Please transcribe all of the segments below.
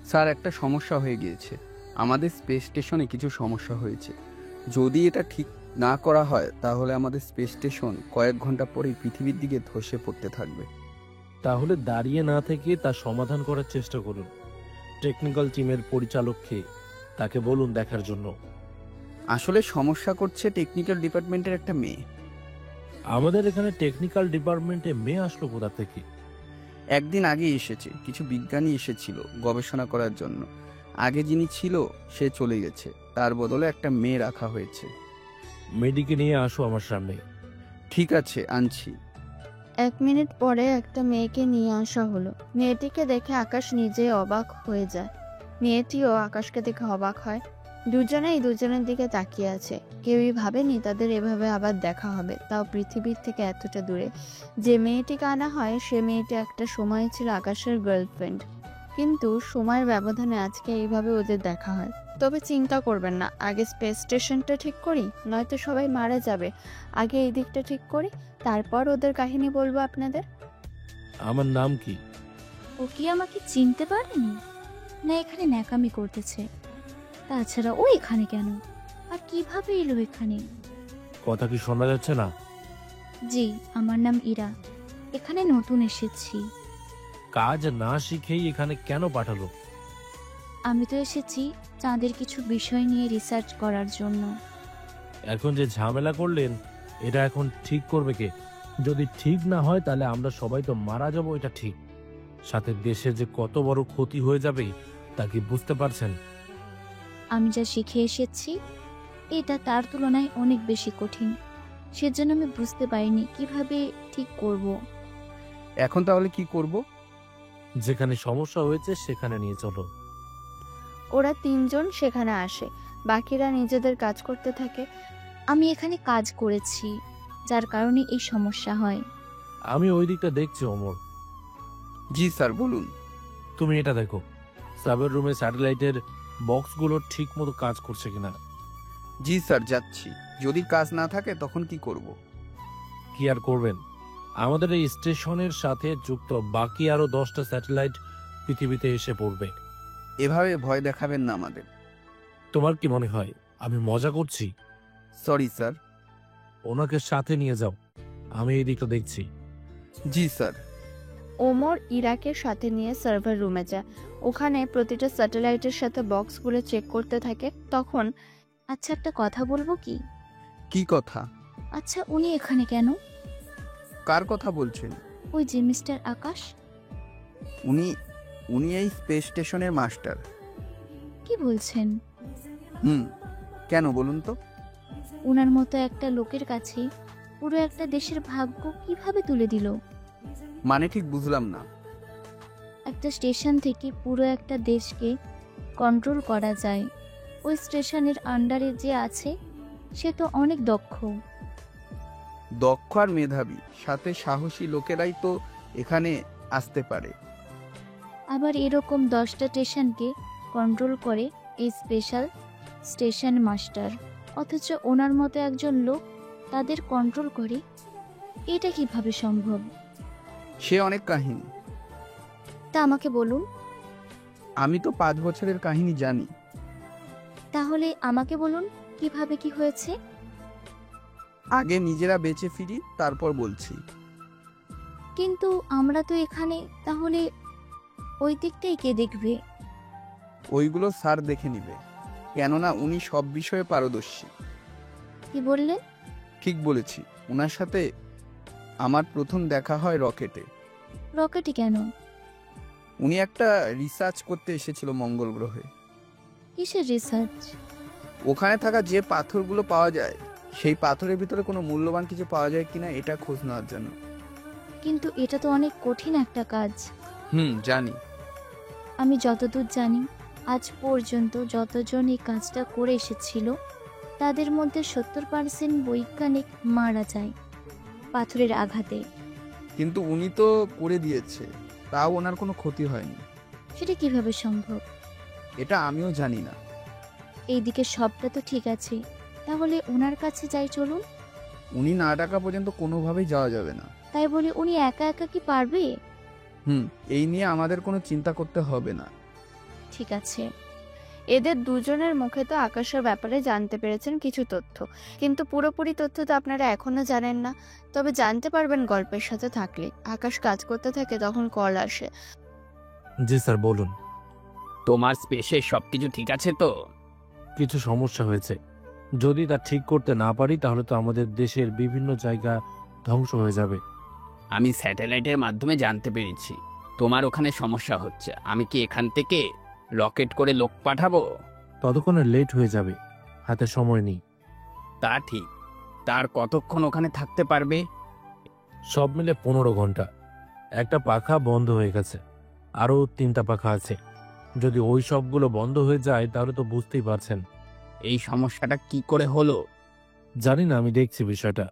Sir, একটা সমস্যা হয়ে গিয়েছে। আমাদের স্পেস স্টেশনে কিছু সমস্যা হয়েছে। যদি এটা ঠিক না করা হয় তাহলে আমাদের স্পেস স্টেশন কয়েক ঘন্টা পরেই পৃথিবীর দিকে ধসে পড়তে থাকবে। তাহলে দাঁড়িয়ে না থেকে তার সমাধান করার চেষ্টা করুন। টেকনিক্যাল টিমের পরিচালককে তাকে বলুন দেখার জন্য। আসলে সমস্যা করছে টেকনিক্যাল ডিপার্টমেন্টের একটা মেয়ে। আমাদের এখানে টেকনিক্যাল ডিপার্টমেন্টে মেয়ে আসলো কোথা থেকে? একদিন আগে এসেছে, কিছু বিজ্ঞানী এসেছিল গবেষণা করার জন্য। আগে যিনি ছিল সে চলে গেছে, তার বদলে একটা মেয়ে রাখা হয়েছে। মেয়েটিকে নিয়ে আসো আমার সামনে। ঠিক আছে, আনছি। 1 মিনিট পরে একটা মেয়েকে নিয়ে আসা হলো। মেয়েটিকে দেখে আকাশ নিজেই অবাক হয়ে যায়। মেয়েটিও আকাশকে দেখে অবাক হয়। দুজনেই দুজনের দিকে তাকিয়ে আছে। কেউই ভাবেনি তাদের এভাবে আবার দেখা হবে, তাও পৃথিবীর থেকে এতটা দূরে। যে মেয়েটিকে আনা হয় সে মেয়েটি একটা সময় ছিল আকাশের গার্লফ্রেন্ড, কিন্তু সময়ের ব্যবধানে আজকে এইভাবে ওদের দেখা হয়। তবে চিন্তা করবেন না, আগে স্পেস স্টেশনটা ঠিক করি, নয়তো সবাই মারা যাবে। আগে এই দিকটা ঠিক করি, তারপর ওদের কাহিনী বলবো আপনাদের। আমার নাম কি? ও কি আমাকে চিনতে পারেনি? না এখানে ন্যাকামি করতেছে? তাছাড়া ও এখানে কেন, আর কিভাবে এলো এখানে? কথা কি শোনা যাচ্ছে না? জি, আমার নাম ইরা, এখানে নতুন এসেছি। কাজ না শিখেই এখানে কেন পাঠালো? আমি তো এসেছি চাঁদের কিছু বিষয় নিয়ে রিসার্চ করার জন্য। এখন যে ঝামেলা করলেন এটা এখন ঠিক করবে কে? যদি ঠিক না হয় তাহলে আমরা সবাই তো মারা যাবো, এটা ঠিক। সাথে দেশের যে কত বড় ক্ষতি হয়ে যাবে তা কি বুঝতে পারছেন? আমি যা শিখে এসেছি এটা তার তুলনায় অনেক বেশি কঠিন, সেজন্য আমি বুঝতে পারিনি কিভাবে ঠিক করব। এখন তাহলে কি করব? যেখানে সমস্যা হয়েছে সেখানে নিয়ে চলো। ওরা 3জন সেখানে আসে, বাকিরা নিজেদের কাজ করতে থাকে। আমি এখানে কাজ করেছি, যার কারণে এই সমস্যা হয়। আমি ওই দিকটা দেখছি অমর। জি স্যার, বলুন। তুমি এটা দেখো, সাবের রুমে স্যাটেলাইটের বক্সগুলো ঠিক মতো কাজ করছে কিনা। জি স্যার, যাচ্ছি। যদি কাজ না থাকে তখন কি করব? কি আর করবেন, আমাদের এই স্টেশনের সাথে যুক্ত বাকি আরো 10টা স্যাটেলাইট পৃথিবীতে এসে পড়বে। এভাবে ভয় দেখাবেন না আমাদের। তোমার কি মনে হয় আমি মজা করছি? Sorry sir. ওনাকে সাথে নিয়ে যাও, আমি এই দিকটা দেখছি। জি স্যার। ওমর ইরাকে সাথে নিয়ে সার্ভার রুমে যায়। ওখানে প্রতিটা স্যাটেলাইটের সাথে বক্সগুলো চেক করতে থাকে। তখন আচ্ছা একটা কথা বলবো কি? কি কথা? আচ্ছা উনি এখানে কেন? কার কথা বলছেন? ওই যে মিস্টার আকাশ। উনি উনি এই স্পেস স্টেশনের মাস্টার। কি বলছেন? কেন বলুন তো? ওনার মতো একটা লোকের কাছে পুরো একটা দেশের ভাগ্য কিভাবে তুলে দিল? মানে ঠিক বুঝলাম না। একটা স্টেশন থেকে পুরো একটা দেশকে কন্ট্রোল করা যায়। ওই স্টেশনের আন্ডারে যে আছে সে তো অনেক দক্ষ। দক্ষ আর মেধাবী সাথে সাহসী লোকেরাই তো এখানে আসতে পারে। আবার এরকম 10টা স্টেশনকে কন্ট্রোল করে এই স্পেশাল স্টেশন মাস্টার, অথচ ওনার মতো একজন লোক তাদের কন্ট্রোল করে। এটা কিভাবে সম্ভব? সে অনেক কাহিনী। তা আমাকে বলুন। আমি তো 5 বছরের কাহিনী জানি। তাহলে আমাকে বলুন কিভাবে কি হয়েছে। আগে নিজেরা বেঁচে ফিরি, তারপর বলছি। কিন্তু আমরা তো এখানে, তাহলে ওই দিকটাই কে দেখবে? ওইগুলো স্যার দেখে নিবে, কেননা উনি সব বিষয়ে পারদর্শী। কি বললেন? ঠিক বলেছি। ওনার সাথে আমার প্রথম দেখা হয় রকেটে। রকেটে কেন? উনি একটা রিসার্চ করতে এসেছিল মঙ্গল গ্রহে। কিসের রিসার্চ? ওখানে থাকা যে পাথরগুলো পাওয়া যায় সেই পাথরের ভিতরে কোনো মূল্যবান কিছু পাওয়া যায় কিনা এটা খোঁজ নেওয়ার জন্য। কিন্তু এটা তো অনেক কঠিন একটা কাজ। জানি। আমি যতদূর জানি আজ পর্যন্ত যতজন এই কাজটা করে এসেছিল তাদের মধ্যে 70% বৈজ্ঞানিক মারা যায় পাথরের আঘাতে। কিন্তু উনি তো করে দিয়েছে, তাও ওনার কোনো ক্ষতি হয়নি। সেটা কিভাবে সম্ভব? এটা আমিও জানি না। এইদিকে সবটা তো ঠিক আছে, তাহলে ওনার কাছে যাই চলুন। উনি না ডাকা পর্যন্ত কোনোভাবেই যাওয়া যাবে না। তাই বলে উনি একা একা কি পারবে? এই নিয়ে আমাদের কোনো চিন্তা করতে হবে না। ঠিক আছে। এদের দুজনের মুখে তো আকাশের ব্যাপারে জানতে পেরেছেন কিছু তথ্য, কিন্তু পুরোপুরি তথ্য তো আপনারা এখনো জানেন না। তবে জানতে পারবেন গল্পের সাথে থাকলে। আকাশ কাজ করতে থাকে, তখন কল আসে। জি স্যার, বলুন। তোমার স্পেসে সবকিছু ঠিক আছে তো? কিছু সমস্যা হয়েছে। যদি তা ঠিক করতে না পারি তাহলে তো আমাদের দেশের বিভিন্ন জায়গা ধ্বংস হয়ে যাবে। আমি স্যাটেলাইটের মাধ্যমে জানতে পেরেছি তোমার ওখানে সমস্যা হচ্ছে। আমি কি এখান থেকে রকেট করে লোক পাঠাবো? ততক্ষণে লেট হয়ে যাবে, হাতে সময় নেই। তা ঠিক। তার কতক্ষণ ওখানে থাকতে পারবে? সব মিলে 15 ঘন্টা। একটা পাখা বন্ধ হয়ে গেছে, আরও 3টা পাখা আছে। যদি ওই সবগুলো বন্ধ হয়ে যায় তাহলে তো বুঝতেই পারছেন। এই সমস্যাটা কি করে হলো? জানি না, আমি দেখছি বিষয়টা।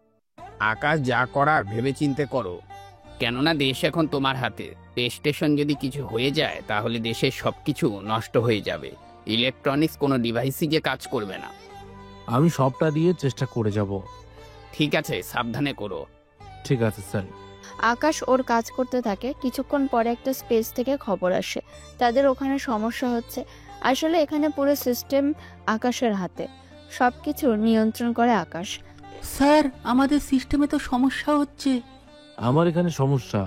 আকাশ, যা করার ভেবেচিন্তে করো, কেননা দেশ এখন তোমার হাতে। স্পেস স্টেশন যদি কিছু হয়ে যায় তাহলে দেশের সবকিছু নষ্ট হয়ে যাবে। ইলেকট্রনিক্স কোনো ডিভাইসই যে কাজ করবে না। আমি সবটা দিয়ে চেষ্টা করে যাব। ঠিক আছে, সাবধানে করো। ঠিক আছে স্যার। আকাশ ওর কাজ করতে থাকে। কিছুক্ষণ পরে একটা স্পেস থেকে খবর আসে তাদের ওখানে সমস্যা হচ্ছে। আসলে এখানে পুরো সিস্টেম আকাশের হাতে, সবকিছু নিয়ন্ত্রণ করে আকাশ। স্যার, আমাদের সিস্টেমে তো সমস্যা হচ্ছে। আমার এখানে সমস্যা,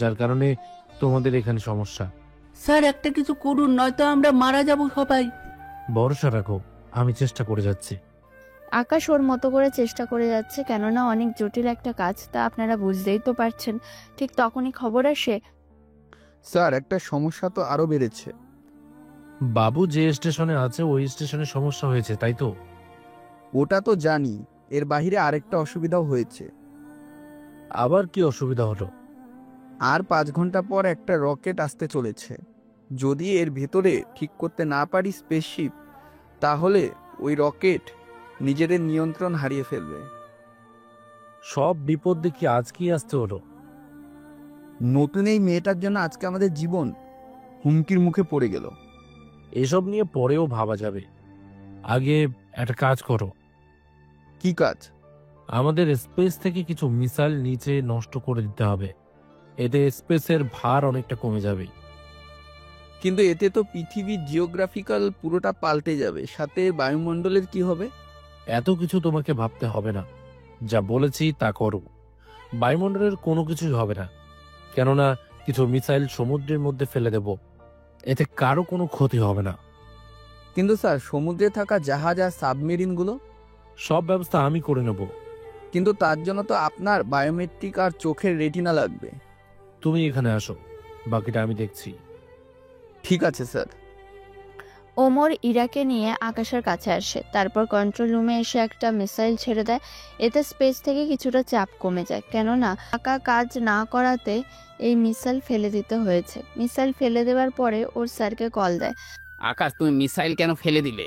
যার কারণে তোমাদের এখানে সমস্যা। স্যার, একটা কিছু করুন, নয়তো আমরা মারা যাব সবাই। ভরসা রাখো, আমি চেষ্টা করে যাচ্ছি। আকাশ ওর মতো করে চেষ্টা করে যাচ্ছে, কেননা অনেক জটিল একটা কাজ, তা আপনারা বুঝতেই তো পারছেন। ঠিক তখনই খবর আসে, স্যার, একটা সমস্যা তো আরো বেড়েছে। বাবু যে স্টেশনে আছে ওই স্টেশনে সমস্যা হয়েছে, তাই তো? ওটা তো জানি, এর বাইরে আরেকটা অসুবিধাও হয়েছে। আবার কি অসুবিধা হলো? আর 5 ঘন্টা পর একটা রকেট আসতে চলেছে। যদি এর ভেতরে ঠিক করতে না পারি স্পেসশিপ, তাহলে ওই রকেট নিজেদের নিয়ন্ত্রণ হারিয়ে ফেলবে। সব বিপদ দেখি আজকেই আসতে হলো। নতুন এই মেয়েটার জন্য আজকে আমাদের জীবন হুমকির মুখে পড়ে গেল। এসব নিয়ে পরেও ভাবা যাবে। আগে একটা কাজ করো, কি কাজ? আমাদের স্পেস থেকে কিছু মিসাইল নিচে নষ্ট করে দিতে হবে। এতে স্পেসের ভার অনেকটা কমে যাবে। কিন্তু এতে তো পৃথিবীর জিওগ্রাফিক্যাল পুরোটা পাল্টে যাবে, সাথে বায়ুমণ্ডলের কি হবে? এত কিছু তোমাকে ভাবতে হবে না, যা বলেছি তা করো। বায়ুমণ্ডলের কোনো কিছুই হবে না, কেননা কিছু মিসাইল সমুদ্রের মধ্যে ফেলে দেব। এতে কারো কোনো ক্ষতি হবে না। কিন্তু স্যার, সমুদ্রে থাকা জাহাজ আর সাবমেরিনগুলো? সব ব্যবস্থা আমি করে নেব। কিন্তু তার জন্য তো আপনার বায়োমেট্রিক আর চোখের রেটিনা লাগবে। তুমি এখানে আসো, বাকিটা আমি দেখছি। ঠিক আছে স্যার। ওমর ইরাকে নিয়ে আকাশের কাছে আসে, তারপর কন্ট্রোল রুমে এসে একটা মিসাইল ছেড়ে দেয়। এতে স্পেস থেকে কিছুটা চাপ কমে যায়, কেননা আকা কাজ না করাতে এই মিসাইল ফেলে দিতে হয়েছে। মিসাইল ফেলে দেওয়ার পরে ওর স্যারকে কল দেয়। আকাশ, তুমি মিসাইল কেন ফেলে দিলে?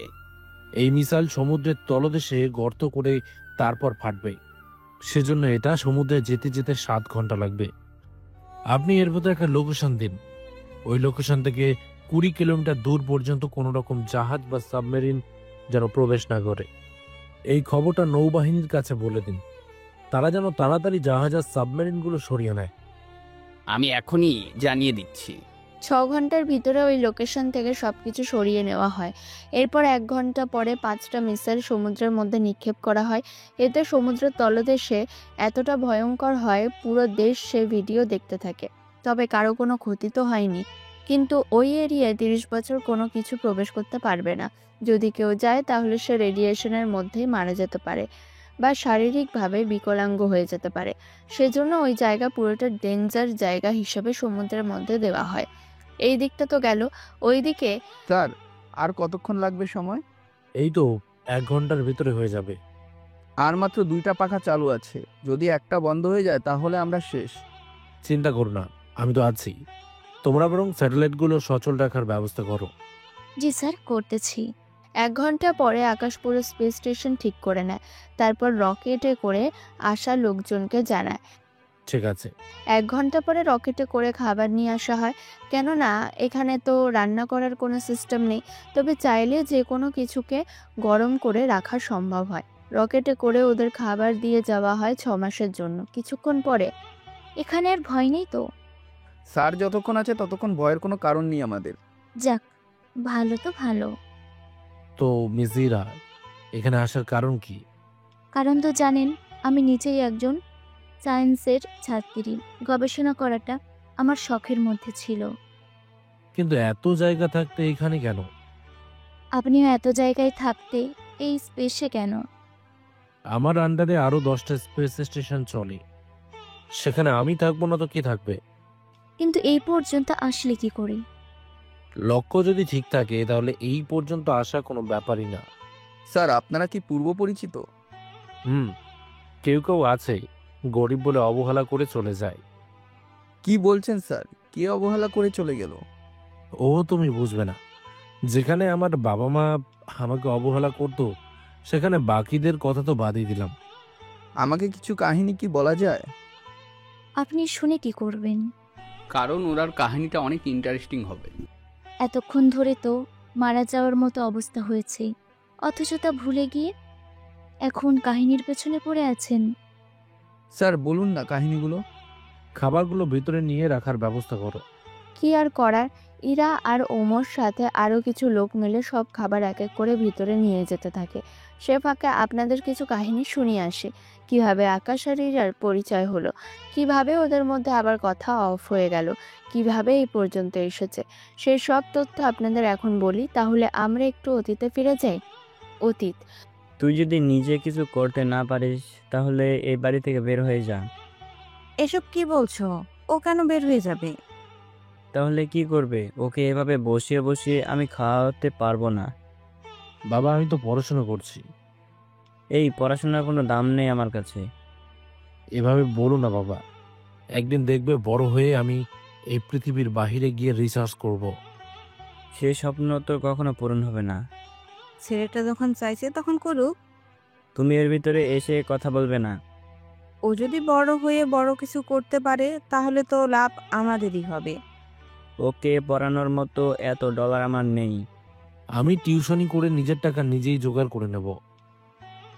এই মিসাইল সমুদ্রের তলদেশে গর্ত করে তারপর ফাটবে, সেজন্য এটা সমুদ্রে যেতে যেতে 7 ঘন্টা লাগবে। আপনি এর ভেতরে একটা লোকেশন দিন। ওই লোকেশন থেকে 20 কিলোমিটার দূর পর্যন্ত কোনো রকম জাহাজ বা সাবমেরিন যেন প্রবেশ না করে। এই খবরটা নৌবাহিনীর কাছে বলে দিন, তারা যেন তাড়াতাড়ি জাহাজ আর সাবমেরিনগুলো সরিয়ে নেয়। আমি এখনই জানিয়ে দিচ্ছি। 6 ঘন্টার ভিতরে ওই লোকেশন থেকে সবকিছু সরিয়ে নেওয়া হয়। এরপর 1 ঘন্টা পরে 5টা মিসাইল সমুদ্রের মধ্যে নিক্ষেপ করা হয়। এতে সমুদ্রের তলদেশে এতটা ভয়ঙ্কর হয়, পুরো দেশ সে ভিডিও দেখতে থাকে। তবে কারো কোনো ক্ষতি তো হয়নি, কিন্তু ওই এরিয়ায় 30 বছর কোনো কিছু প্রবেশ করতে পারবে না। যদি কেউ যায় তাহলে সে রেডিয়েশনের মধ্যেই মারা যেতে পারে বা শারীরিকভাবে বিকলাঙ্গ হয়ে যেতে পারে। সেজন্য ওই জায়গা পুরোটা ডেঞ্জার জায়গা হিসেবে সমুদ্রের মধ্যে দেওয়া হয়। এই দিকটা তো গেল, ওইদিকে স্যার, আর কতক্ষণ লাগবে সময়? এই তো 1 ঘন্টার ভিতরে হয়ে যাবে। আর মাত্র 2টা পাখা চালু আছে, যদি একটা বন্ধ হয়ে যায় তাহলে আমরা শেষ। চিন্তা করো না, আমি তো আছি। তোমরা বরং স্যাটেলাইটগুলো সচল রাখার ব্যবস্থা করো। জি স্যার, করতেছি। 1 ঘন্টা পরে আকাশ পুরো স্পেস স্টেশন ঠিক করে নেয়, তারপর রকেটে করে আসা লোকজনকে জানায়। ঠিক আছে। 1 ঘন্টা পরে রকেটে করে খাবার নিয়ে আসা হয়, কেননা এখানে তো রান্না করার কোনো সিস্টেম নেই। তবে চাইলে যে কোনো কিছুকে গরম করে রাখা সম্ভব হয়। রকেটে করে ওদের খাবার দিয়ে যাওয়া হয় 6 মাসের জন্য। কিছুক্ষণ পরে এখানে আর ভয় নেই তো? স্যার যতক্ষণ আছে ততক্ষণ ভয়ের কোনো কারণ নেই আমাদের। যাক, ভালো তো ভালো। তো মিজিরা, এখানে আসার কারণ কি? কারণ তো জানেন, আমি নিজেই একজন সায়েন্সের ছাত্রী। গবেষণা করাটা আমার শখের মধ্যে ছিল। কিন্তু এত জায়গা থাকতে এখানে কেন? আপনিও এত জায়গায় থাকতে এই স্পেসে কেন? আমার আন্ডারে আরো 10টা স্পেস স্টেশন চলে, সেখানে আমি থাকবো না তো কে থাকবে? কিন্তু এই পর্যন্ত আসলে কি করে? লক্ষ্য যদি ঠিক থাকে তাহলে এই পর্যন্ত আসা কোনো ব্যাপারই না। স্যার আপনারা কি পূর্ব পরিচিত? হুম, কেউ কেউ আছে গরিব বলে অবহেলা করে চলে যায়। কি বলছেন স্যার, কে অবহেলা করে চলে গেল? ও তুমি বুঝবে না। যেখানে আমার বাবা মা আমাকে অবহেলা করতো, সেখানে বাকিদের কথা তো বাদই দিলাম। আমাকে কিছু কাহিনী কি বলা যায়? আপনি শুনে কি করবেন? কারণ ওনার কাহিনীটা অনেক ইন্টারেস্টিং হবে। এতক্ষণ ধরে তো মারা যাওয়ার মতো অবস্থা হয়েছে, অথচ তা ভুলে গিয়ে এখন কাহিনীর পেছনে পড়ে আছেন। স্যার বলুন না কাহিনীগুলো। খাবারগুলো ভিতরে নিয়ে রাখার ব্যবস্থা করো। কি আর করার, ইরা আর ওমর সাথে আরও কিছু লোক মিলে সব খাবার এক এক করে ভিতরে নিয়ে যেতে থাকে। সে ফাঁকে আপনাদের কিছু কাহিনী শুনিয়ে আসে, কিভাবে আকাশ আর ইরার পরিচয় হলো, কিভাবে ওদের মধ্যে আবার কথা অফ হয়ে গেল, কিভাবে এই পর্যন্ত এসেছে। সেই সব তথ্য আপনাদের এখন বলি, তাহলে আমরা একটু অতীতে ফিরে যাই। অতীত। তুই যদি নিজে কিছু করতে না পারিস তাহলে এই বাড়ি থেকে বের হয়ে যা। এসব কি বলছো? ও কেন বের হয়ে যাবে? তাহলে কি করবে? ওকে এভাবে বসিয়ে বসিয়ে আমি খাওয়াতে পারবো না। বাবা, আমি তো পড়াশোনা করছি। এই পড়াশোনার কোনো দাম নেই আমার কাছে। এভাবে বলো না বাবা। একদিন দেখবে বড় হয়ে আমি এই পৃথিবীর বাহিরে গিয়ে রিসার্চ করব। সে স্বপ্ন তোর কখনো পূরণ হবে না। ছেলেটা যখন চাইছে তখন করুক। তুমি এর ভিতরে এসে কথা বলবে না। ও যদি বড় হয়ে বড় কিছু করতে পারে তাহলে তো লাভ আমাদেরই হবে। ওকে পড়ানোর মতো এত ডলার আমার নেই। আমি টিউশনি করে নিজের টাকা নিজেই জোগাড় করে নেব।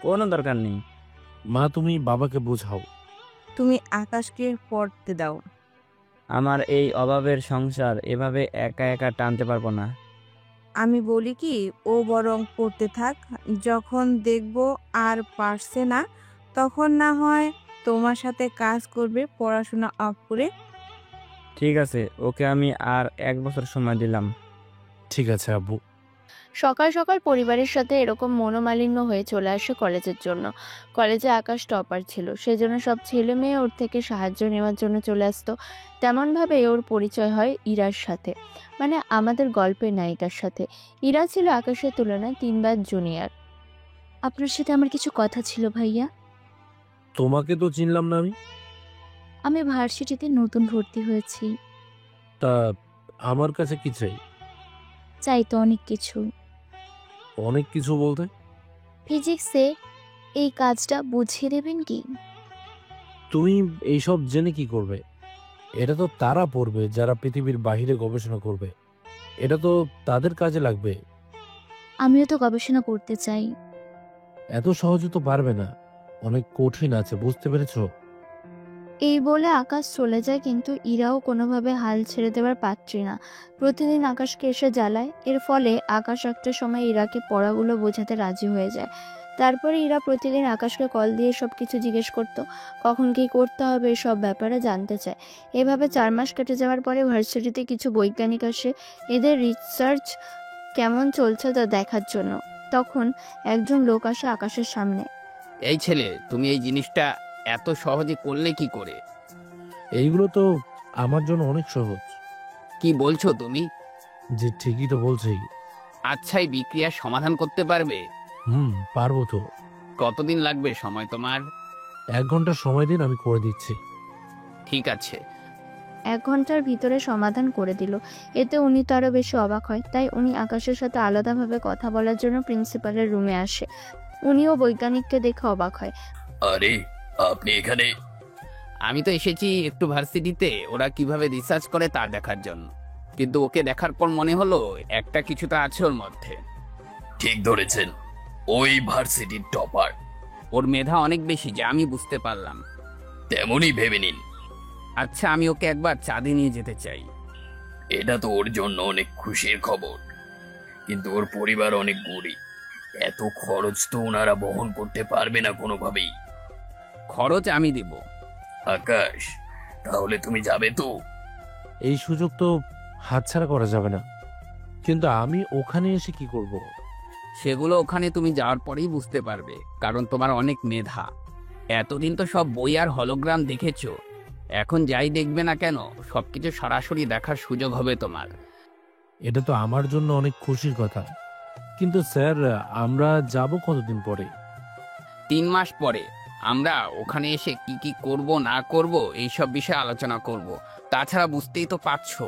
কোনো দরকার নেই। মা, তুমি বাবাকে বোঝাও। তুমি আকাশকে পড়তে দাও। আমার এই অভাবের সংসার এভাবে একা একা টানতে পারবো না। আমি বলি কি, ও বরং পড়তে থাক। যখন দেখব আর পারছে না, তখন না হয় তোমার সাথে কাজ করবে পড়াশোনা অফ করে। ঠিক আছে, ওকে আমি আর 1 বছর সময় দিলাম। ঠিক আছে আব্বু। সকাল সকাল পরিবারের সাথে এরকম মনোমালিন্য হয়ে চলে আসে কলেজের জন্য। কলেজে আকাশ টপার ছিল, সেজন্য সব ছেলে মেয়ে ওর থেকে সাহায্য নেওয়ার জন্য চলে আসতো। তেমনভাবে ওর পরিচয় হয় ইরার সাথে, মানে আমাদের গল্পের নায়িকার সাথে। ইরা ছিল আকাশের তুলনায় 3 বার জুনিয়র। আপনার সাথে আমার কিছু কথা ছিল ভাইয়া। তোমাকে তো চিনলাম না আমি। আমি ভার্সিটিতে নতুন ভর্তি হয়েছি। তা আমার কাছে কি চাই? চাই তো অনেক কিছু। অনেক কিছু বলতে? ফিজিক্সে এই কাজটা বুঝিয়ে দেবেন কি? তুমি এইসব জেনে কি করবে? এটা তো তারা পড়বে যারা পৃথিবীর বাইরে গবেষণা করবে। এটা তো তাদের কাজে লাগবে। আমিও তো গবেষণা করতে চাই। এত সহজে তো পারবে না, অনেক কঠিন আছে, বুঝতে পেরেছো? এই বলে আকাশ চলে যায়, কিন্তু ইরাও কোনোভাবে হাল ছেড়ে দেওয়ার পাত্রী না। প্রতিদিন আকাশকে এসে জ্বালায়। এর ফলে আকাশ একটা সময় ইরাকে পড়াগুলো বোঝাতে রাজি হয়ে যায়। তারপরে ইরা প্রতিদিন আকাশকে কল দিয়ে সব কিছু জিজ্ঞেস করতো, কখন কী করতে হবে সব ব্যাপারে জানতে চায়। এভাবে 4 মাস কেটে যাওয়ার পরে ভার্সিটিতে কিছু বৈজ্ঞানিক আসে এদের রিসার্চ কেমন চলছে তা দেখার জন্য। তখন একজন লোক আসে আকাশের সামনে। এই ছেলে, তুমি এই জিনিসটা এত সহজে করলে কি করে? এইগুলো তো আমার জন্য অনেক সহজ। কি বলছো তুমি? যে ঠিকই তো বলছি। আচ্ছা, এই বিক্রিয়ার সমাধান করতে পারবে? পারবো তো। কতদিন লাগবে সময় তোমার? 1 ঘন্টা সময় দিন, আমি করে দিচ্ছি। ঠিক আছে। 1 ঘন্টার ভিতরে সমাধান করে দিল। এতে উনি তো আরও বেশি অবাক হয়। তাই উনি আকাশের সাথে আলাদাভাবে কথা বলার জন্য প্রিন্সিপালের রুমে আসে। উনিও বৈজ্ঞানিককে দেখে অবাক হয়। আরে, আপনি এখানে? আমি তো এসেছি একটু ভার্সিটিতে ওরা কিভাবে রিসার্চ করে তা দেখার জন্য, কিন্তু ওকে দেখার পর মনে হলো একটা কিছু তো আছে ওর মধ্যে। ঠিক ধরেছেন, ওই ভার্সিটির টপার। ওর মেধা অনেক বেশি, যা আমি বুঝতে পারলাম। তেমনই ভেবে নিন। আচ্ছা, আমি ওকে একবার চাঁদে নিয়ে যেতে চাই। এটা তো ওর জন্য অনেক খুশির খবর। কিন্তু ওর পরিবার অনেক গরিব। এত খরচ তো ওনারা বহন করতে পারবে না কোনোভাবেই। খরচ আমি দেব। আকাশ, তাহলে তুমি যাবে তো? এই সুযোগ তো হাতছাড়া করা যাবে না, কিন্তু আমি ওখানে এসে কি করব? সেগুলো ওখানে তুমি যাওয়ার পরেই বুঝতে পারবে, কারণ তোমার অনেক মেধা। এতদিন তো সব বই আর হলোগ্রাম দেখেছো, এখন যাই দেখবে না কেন সবকিছু সরাসরি দেখার সুযোগ হবে তোমার। এটা তো আমার জন্য অনেক খুশির কথা, কিন্তু স্যার আমরা যাব কতদিন পরে? 3 মাস পরে আমরা ওখানে এসে কি কি করব না করব এইসব বিষয়ে আলোচনা করব। তাছাড়া বুঝতেই তো পারছো,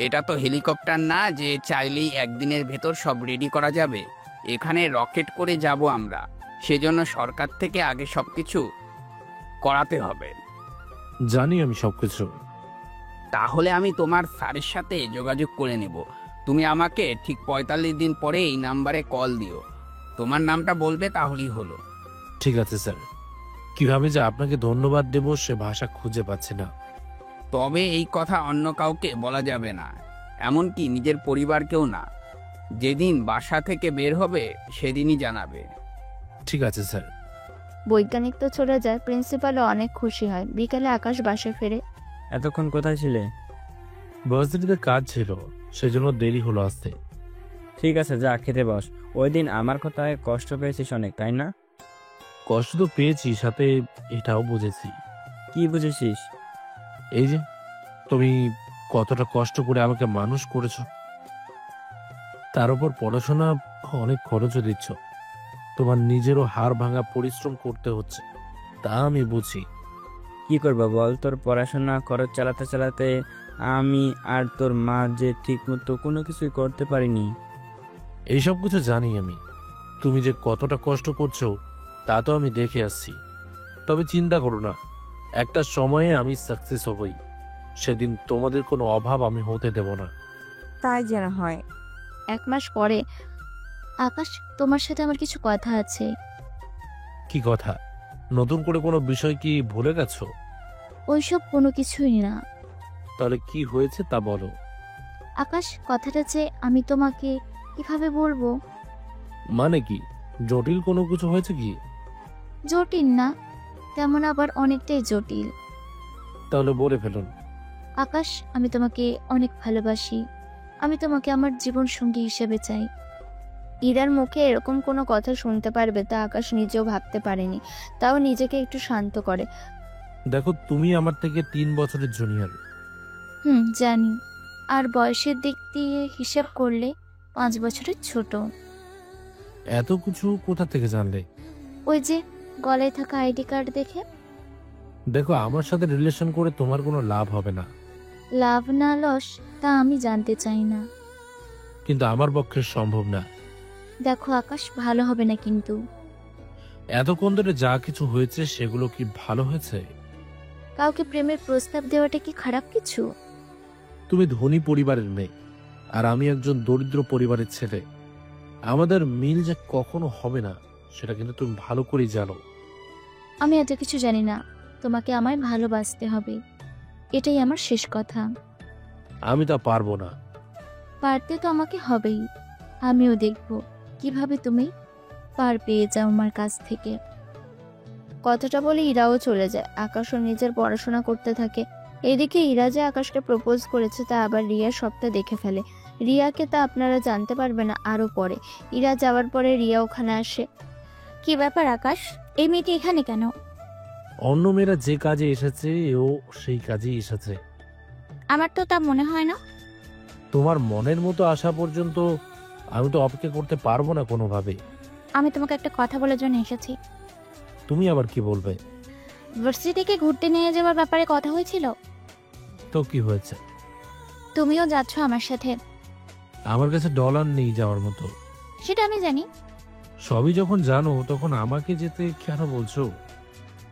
এটা তো হেলিকপ্টার না যে চাইলেই একদিনের ভেতর সব রেডি করা যাবে। এখানে রকেট করে যাব আমরা, সেজন্য সরকার থেকে আগে সবকিছু করাতে হবে। জানি আমি সবকিছু। তাহলে আমি তোমার স্যারের সাথে যোগাযোগ করে নেব। তুমি আমাকে ঠিক 45 দিন পরে এই নাম্বারে কল দিও। তোমার নামটা বলবে, তাহলেই হলো। ঠিক আছে স্যার। কিভাবে যে আপনাকে ধন্যবাদ দেব সে ভাষা খুঁজে পাচ্ছি না। তবে এই কথা অন্য কাউকে বলা যাবে না, এমনকি নিজের পরিবারকেও না। যেদিন বাসা থেকে বের হবে সেদিনই জানাবে। ঠিক আছে স্যার। বৈজ্ঞানিক তো চলে যায়, প্রিন্সিপালও অনেক খুশি হয়। বিকালে আকাশ বাসায় ফেরে। এতক্ষণ কোথায় ছিলে? ভার্সিটিতে কাজ ছিল, সেজন্য দেরি হলো আসতে। ঠিক আছে, যা খেতে বস। ওই দিন আমার কথায় কষ্ট পেয়েছিস অনেক, তাই না? কষ্ট তো পেয়েছি, সাথে এটাও বুঝেছি। কি বুঝেছিস? এই যে তুমি কতটা কষ্ট করে আমাকে মানুষ করেছো, তার উপর পড়াশোনা অনেক খরচও দিচ্ছ, তোমার নিজেরও হাড় ভাঙা পরিশ্রম করতে হচ্ছে, তা আমি বুঝি। কি করবো বল, তোর পড়াশোনা খরচ চালাতে চালাতে আমি আর তোর মা যে ঠিক মতো কোনো কিছুই করতে পারিনি। এইসব কিছু জানি আমি, তুমি যে কতটা কষ্ট করছো তা তো আমি দেখে আসছি। তবে চিন্তা করো না, একটা সময়ে আমি সাকসেস হবই, সেদিন তোমাদের কোনো অভাব আমি হতে দেব না। তাই যেন হয়। 1 মাস পরে আকাশ, তোমার সাথে আমার কিছু কথা আছে। কি কথা? নতুন করে কোনো বিষয় কি ভুলে গেছো? ওইসব কোনো কিছুই না। তাহলে কি হয়েছে তা বলো। আকাশ, কথাটা যে আমি তোমাকে কিভাবে বলবো? মানে কি, জটিল কোনো কিছু হয়েছে কি? জটিল না, তেমন আবার অনেকটাই জটিল। তাহলে বলে ফেলুন। আকাশ, আমি তোমাকে অনেক ভালোবাসি। আমি তোমাকে আমার জীবন সঙ্গী হিসেবে চাই। ইরার মুখে এরকম কোনো কথা শুনতে পারবে তা আকাশ নিজেও ভাবতে পারেনি। তাও নিজেকে একটু শান্ত করে। দেখো, তুমি আমার থেকে 3 বছরের জুনিয়র। জানি। আর বয়সের দিক দিয়ে হিসাব করলে 5 বছরের ছোট। এত কিছু কোথা থেকে জানলে? ওই যে গলায় থাকা আইডি কার্ড দেখে। দেখো, আমার সাথে রিলেশন করে তোমার কোনো লাভ হবে না। লাভ না লস তা আমি জানতে চাই না। কিন্তু আমার পক্ষে সম্ভব না। দেখো আকাশ, ভালো হবে না কিন্তু। এতক্ষণ ধরে যা কিছু হয়েছে সেগুলো কি ভালো হয়েছে? কাউকে প্রেমের প্রস্তাব দেওয়াটা কি খারাপ কিছু? তুমি ধনী পরিবারের মেয়ে, আর আমি একজন দরিদ্র পরিবারের ছেলে। আমাদের মিল যে কখনো হবে না সেটা কিন্তু তুমি ভালো করেই জানো। আমি এত কিছু জানি না। তোমাকে আমায় ভালোবাসতে হবে, এটাই আমার শেষ কথা। আমি তা পারবো না। পারতে তো আমাকে হবেই। আমিও দেখব কিভাবে তুমি পার পেয়ে যাও আমার কাছ থেকে। কথাটা বলে ইরাও চলে যায়। আকাশও নিজের পড়াশোনা করতে থাকে। এদিকে ইরা যে আকাশকে প্রপোজ করেছে তা আবার রিয়া সবটা দেখে ফেলে। রিয়াকে তা আপনারা জানতে পারবেন না আরো পরে। ইরা যাওয়ার পরে রিয়া ওখানে আসে। কি ব্যাপার আকাশ, এই মেয়েটি এখানে কেন? অন্য মেয়েরা যে কাজে এসেছে ও সেই কাজেই এসেছে। আমার তো তা মনে হয় না। তোমার মনের মতো আসা পর্যন্ত আমি তো অপেক্ষা করতে পারবো না কোনোভাবে। আমি তোমাকে একটা কথা বলার জন্য এসেছি। তুমি আবার কি বলবে? ভার্সিটিকে ঘুরতে নিয়ে যাওয়ার ব্যাপারে কথা হয়েছিল। তো কি হয়েছে? তুমিও যাচ্ছ আমার সাথে। আমার কাছে ডলার নেই যাওয়ার মতো। সেটা আমি জানি। সবই যখন জানো তখন আমাকে যেতে কেন বলছো?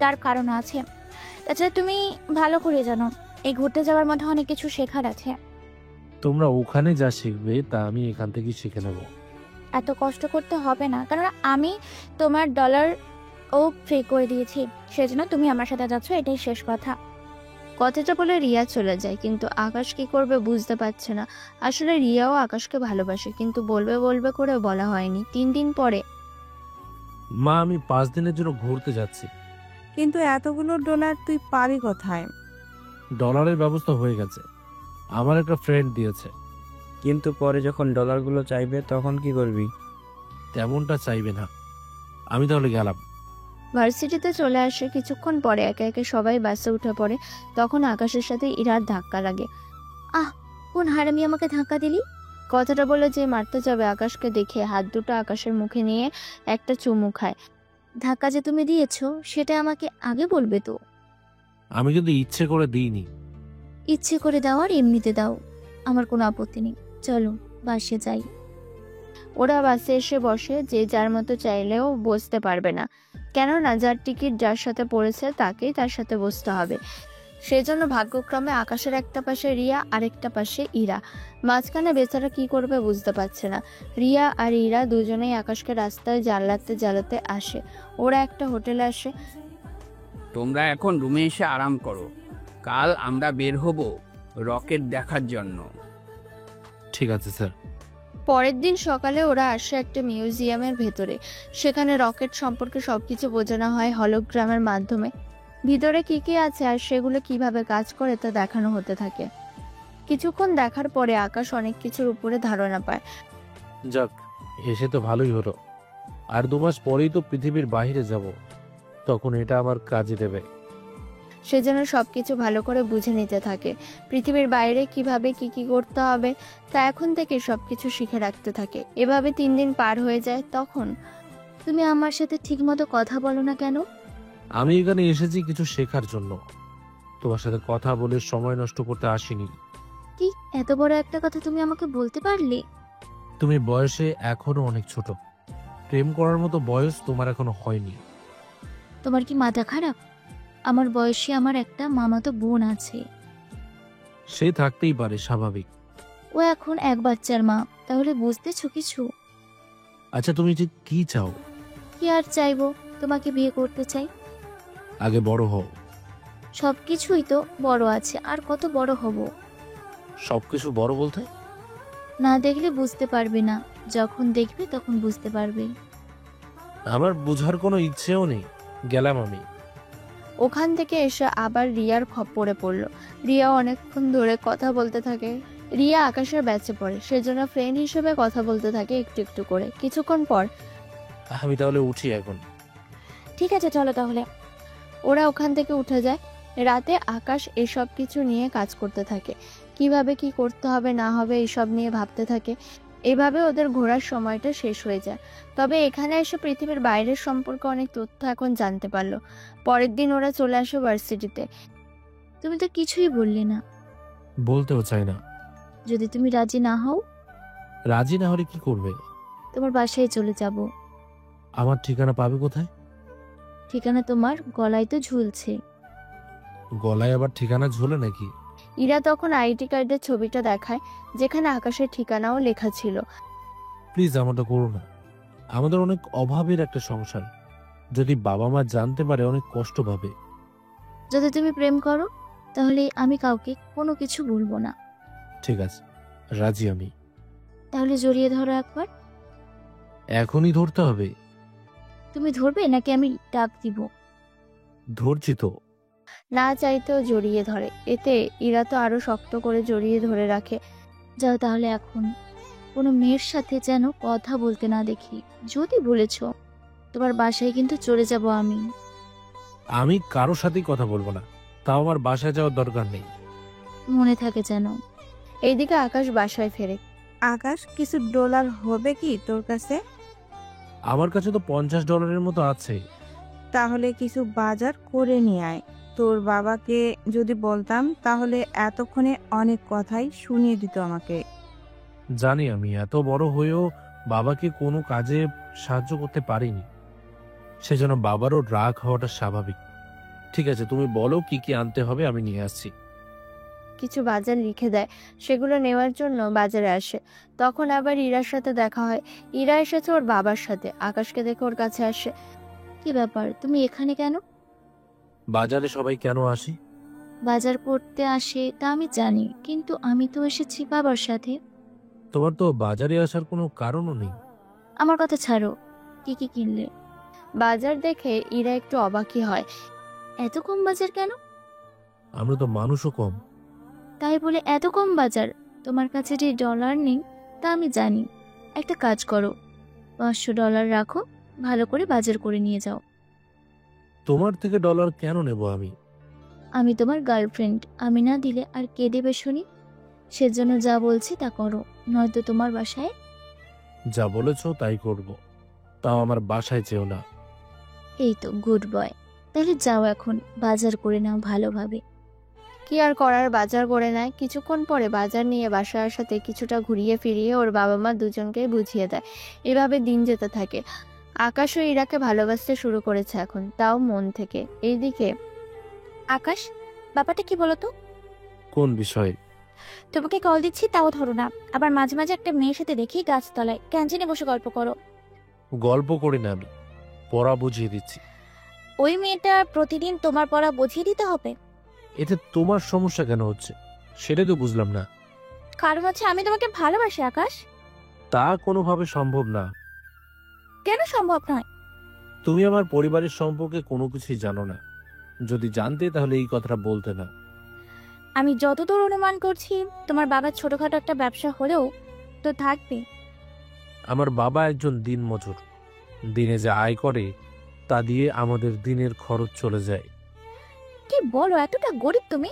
তার কারণ আছে। তাছাড়া তুমি ভালো করে জানো এই ঘুরতে যাওয়ার মধ্যে অনেক কিছু শেখার আছে। তোমরা ওখানে যা শিখবে তা আমি এখান থেকে শিখে নেব। এত কষ্ট করতে হবে না, কারণ আমি তোমার ডলার ও পে করে দিয়েছি। সেজন্য তুমি আমার সাথে যাচ্ছ, এটাই শেষ কথা। কথাটা বলে রিয়া চলে যায়, কিন্তু আকাশ কি করবে বুঝতে পারছে না। আসলে রিয়াও আকাশকে ভালোবাসে, কিন্তু বলবে বলবে করে বলা হয়নি। 3 দিন পরে মা, আমি 5 দিনের জন্য ঘুরতে যাচ্ছি। কিন্তু এতগুলো ডলার তুই পাবি কোথায়? ডলারের ব্যবস্থা হয়ে গেছে, আমার একটা ফ্রেন্ড দিয়েছে। কিন্তু পরে যখন ডলারগুলো চাইবে তখন কি করবি? তেমনটা চাইবে না। আমি তাহলে গেলাম। ভার্সিটিতে চলে আসে। কিছুক্ষণ পরে একে একে সবাই বাসে উঠে পড়ে। তখন আকাশের সাথে ইরার ধাক্কা লাগে। কোন হারামি আমাকে ধাক্কা দিলি? কথাটা বলে যে মারতে যাবে, আকাশকে দেখে হাত দুটো আকাশের মুখে নিয়ে একটা চুমু খায়। ধাক্কা যে তুমি দিয়েছো সেটা আমাকে আগে বলবে তো। আমি কিন্তু ইচ্ছে করে দিইনি। ইচ্ছে করে দাও আর এমনিতে দাও, আমার কোনো আপত্তি নেই। চলো বাসে যাই। ওরা বাসে এসে বসে। যে যার মতো চাইলেও বসতে পারবে না, কেননা যার টিকিট যার সাথে পড়েছে তাকেই তার সাথে বসতে হবে। সেজন্য ভাগ্যক্রমে আকাশের একটা পাশে রিয়া, আরেকটা পাশে ইরা। মাঝখানে বেচারা কি করবে বুঝতে পারছে না। রিয়া আর ইরা দুজনেই আকাশকে রাস্তায় জ্বালাতে জ্বালাতে আসে। ওরা একটা হোটেলে আসে। তোমরা এখন রুমে এসে আরাম করো, কাল আমরা বের হব রকেট দেখার জন্য। ঠিক আছে স্যার। পরের দিন সকালে ওরা আসে একটা মিউজিয়ামের ভেতরে। সেখানে রকেট সম্পর্কে সবকিছু বোঝানো হয় হলোগ্রামের মাধ্যমে। ভিতরে কি কি আছে আর সেগুলো কিভাবে কাজ করে তা দেখানো হতে থাকে। কিছুক্ষণ দেখার পরে আকাশ অনেক কিছুর উপরে ধারণা পায়। যাক, এসে তো ভালোই হলো। আর 2 মাস পরেই তো পৃথিবীর বাইরে যাব, তখন এটা আমার কাজে দেবে। সেজন্য সবকিছু ভালো করে বুঝে নিতে থাকে। পৃথিবীর বাইরে কিভাবে কি কি করতে হবে তা এখন থেকে সবকিছু শিখে রাখতে থাকে। এভাবে 3 দিন পার হয়ে যায়। তখন তুমি আমার সাথে ঠিকমতো কথা বলো না কেন? আমি এখানে এসেছি কিছু শেখার জন্য, তোমার সাথে কথা বলে সময় নষ্ট করতে আসিনি। কি এত বড় একটা কথা তুমি আমাকে বলতে পারলে? তুমি বয়সে এখনো অনেক ছোট, প্রেম করার মতো বয়স তোমার এখনো হয়নি। তোমার কি মাথা খারাপ? আমার বয়সী আমার একটা মামাতো বোন আছে। সে থাকতেই পারে, স্বাভাবিক। ও এখন এক বাচ্চার মা, তাহলে বুঝতেছো কিছু? আচ্ছা, তুমি ঠিক কি চাও? কি আর চাইবো, তোমাকে বিয়ে করতে চাই। আগে বড় হও। সবকিছুই তো বড় আছে, আর কত বড় হব? সবকিছু বড় বলতে? না দেখলে বুঝতে পারবে না, যখন দেখবে তখন বুঝতে পারবে। আমার বোঝার কোনো ইচ্ছেও নেই, গেলাম আমি। ওখান থেকে এসে আবার রিয়ার খপ্পরে পড়ল। রিয়া অনেকক্ষণ ধরে কথা বলতে থাকে। রিয়া আকাশের ব্যাচে পড়ে, সেজন্য ফ্রেন্ড হিসেবে কথা বলতে থাকে একটু একটু করে। কিছুক্ষণ পর আমি তাহলে উঠি এখন। ঠিক আছে চলো তাহলে। ওরা ওখান থেকে উঠে যায়। রাতে আকাশ এসব কিছু নিয়ে কাজ করতে থাকে। কিভাবে কি করতে হবে না হবে এইসব নিয়ে ভাবতে থাকে। এভাবে ওদের ঘোরার সময়টা শেষ হয়ে যায়। তবে এখানে এসে পৃথিবীর বাইরের সম্পর্কে অনেক তথ্য এখন জানতে পারলো। পরের দিন ওরা চলে আসে ভার্সিটিতে। তুমি তো কিছুই বললে না। বলতেও চাই না। যদি তুমি রাজি না হও, রাজি না হলে কি করবে? তোমার বাসায় চলে যাব। আমার ঠিকানা পাবে কোথায়? ঠিকানা তোমার গলায় তো ঝুলছে। গলায় আবার ঠিকানা ঝোলে নাকি? ইরা তখন আইডি কার্ডের ছবিটা দেখায়, যেখানে আকাশের ঠিকানাও লেখা ছিল। প্লিজ আমারটা করো না, আমাদের অনেক অভাবের একটা সংসার। যদি বাবা মা জানতে পারে অনেক কষ্ট পাবে। যদি তুমি প্রেম করো তাহলে আমি কাউকে কোনো কিছু বলবো না। ঠিক আছে, রাজি আমি। তাহলে জড়িয়ে ধরো একবার। এখনই ধরতে হবে? তুমি ধরবে নাকি আমি ডাক দিব? ধরছি তো। না চাইতেও জড়িয়ে ধরে। এতে ইরা তো আরো শক্ত করে জড়িয়ে ধরে রাখে। যাও তাহলে এখন, কোনো মেয়ের সাথে যেন কথা বলতে না দেখি। যদি বলেছো, তোমার বাসায় কিন্তু চলে যাব আমি। আমি কারোর সাথেই কথা বলবো না, তাও আমার বাসায় যাওয়ার দরকার নেই। মনে থাকে যেন। এইদিকে আকাশ বাসায় ফেরে। আকাশ, কিছু ডলার হবে কি তোর কাছে? আমার কাছে তো $50 মতো আছে। তাহলে কিছু বাজার করে নিয়ে আয়। তোর বাবাকে যদি বলতাম তাহলে এতক্ষণে অনেক কথাই শুনিয়ে দিত আমাকে। জানি আমি এত বড় হয়েও বাবাকে কোনো কাজে সাহায্য করতে পারিনি, সেজন্য বাবারও রাগ হওয়াটা স্বাভাবিক। ঠিক আছে, তুমি বলো কি কি আনতে হবে, আমি নিয়ে আসছি। কিছু বাজার লিখে দেয়। সেগুলো নেওয়ার জন্য বাজারে আসে। তখন আবার ইরার সাথে দেখা হয়। ইরা এসেছে ওর বাবার সাথে। আকাশকে দেখে ওর কাছে আসে। কি ব্যাপার, তুমি এখানে কেন? বাজারে সবাই কেন আসি? বাজার করতে আসে তা আমি জানি, কিন্তু আমি তো এসেছি বাবার সাথে। তোমার তো বাজারে আসার কোনো কারণও নেই। আমার কথা ছাড়ো, কি কি কিনলে? বাজার দেখে ইরা একটু অবাকই হয়। এত কম বাজার কেন? আমরা তো মানুষও কম। তাই বলে এত কম বাজার? তোমার কাছে যে ডলার নেই তা আমি জানি। একটা কাজ করো, $500 রাখো, ভালো করে বাজার করে নিয়ে যাও। তোমার থেকে ডলার কেন নেব আমি? আমি তোমার গার্লফ্রেন্ড, আমি না দিলে আর কে দেবে শুনি? সেজন্য যা বলছি তা করো, নয়তো তোমার বাসায়। যা বলেছ তাই করব, তাও আমার বাসায় যেও না। এই তো গুড বয়। তাহলে যাও এখন, বাজার করে নাও ভালোভাবে। কি আর করার, বাজার করে নেয়। কিছুক্ষণ পরে বাজার নিয়ে বাসায় আসাতে কিছুটা ঘুরিয়ে ফিরিয়ে ওর বাবা মা দুজনকেই বুঝিয়ে দেয়। এভাবে দিন যেতে থাকে। আকাশও ইরাকে ভালোবাসতে শুরু করেছে এখন, তাও মন থেকে। এইদিকে আকাশ, ব্যাপারটা কি বলো তো? কোন বিষয়ে? তোমাকে কল দিচ্ছি তাও ধরো না, আবার মাঝে মাঝে একটা মেয়ের সাথে দেখি গাছতলায় ক্যান্টিনে বসে গল্প করো। গল্প করি না আমি, পড়া বুঝিয়ে দিচ্ছি। ওই মেয়েটা প্রতিদিন তোমার পড়া বুঝিয়ে দিতে হবে? এতে তোমার সমস্যা কেন হচ্ছে সেটাই তো বুঝলাম না। কারণ হচ্ছে আমি তোমাকে ভালোবাসি আকাশ। তা কোনোভাবে সম্ভব না। কেন সম্ভব নয়? তুমি আমার পরিবারের সম্পর্কে কোনো কিছুই জানো না। যদি জানতে তাহলে এই কথাটা বলতে না। আমি যতদূর অনুমান করছি, তোমার বাবার ছোটখাটো একটা ব্যবসা হলেও তো থাকবে। আমার বাবা একজন দিনমজুর। দিনে যা আয় করে তা দিয়ে আমাদের দিনের খরচ চলে যায়। কি বলো, এতটা গরিব তুমি?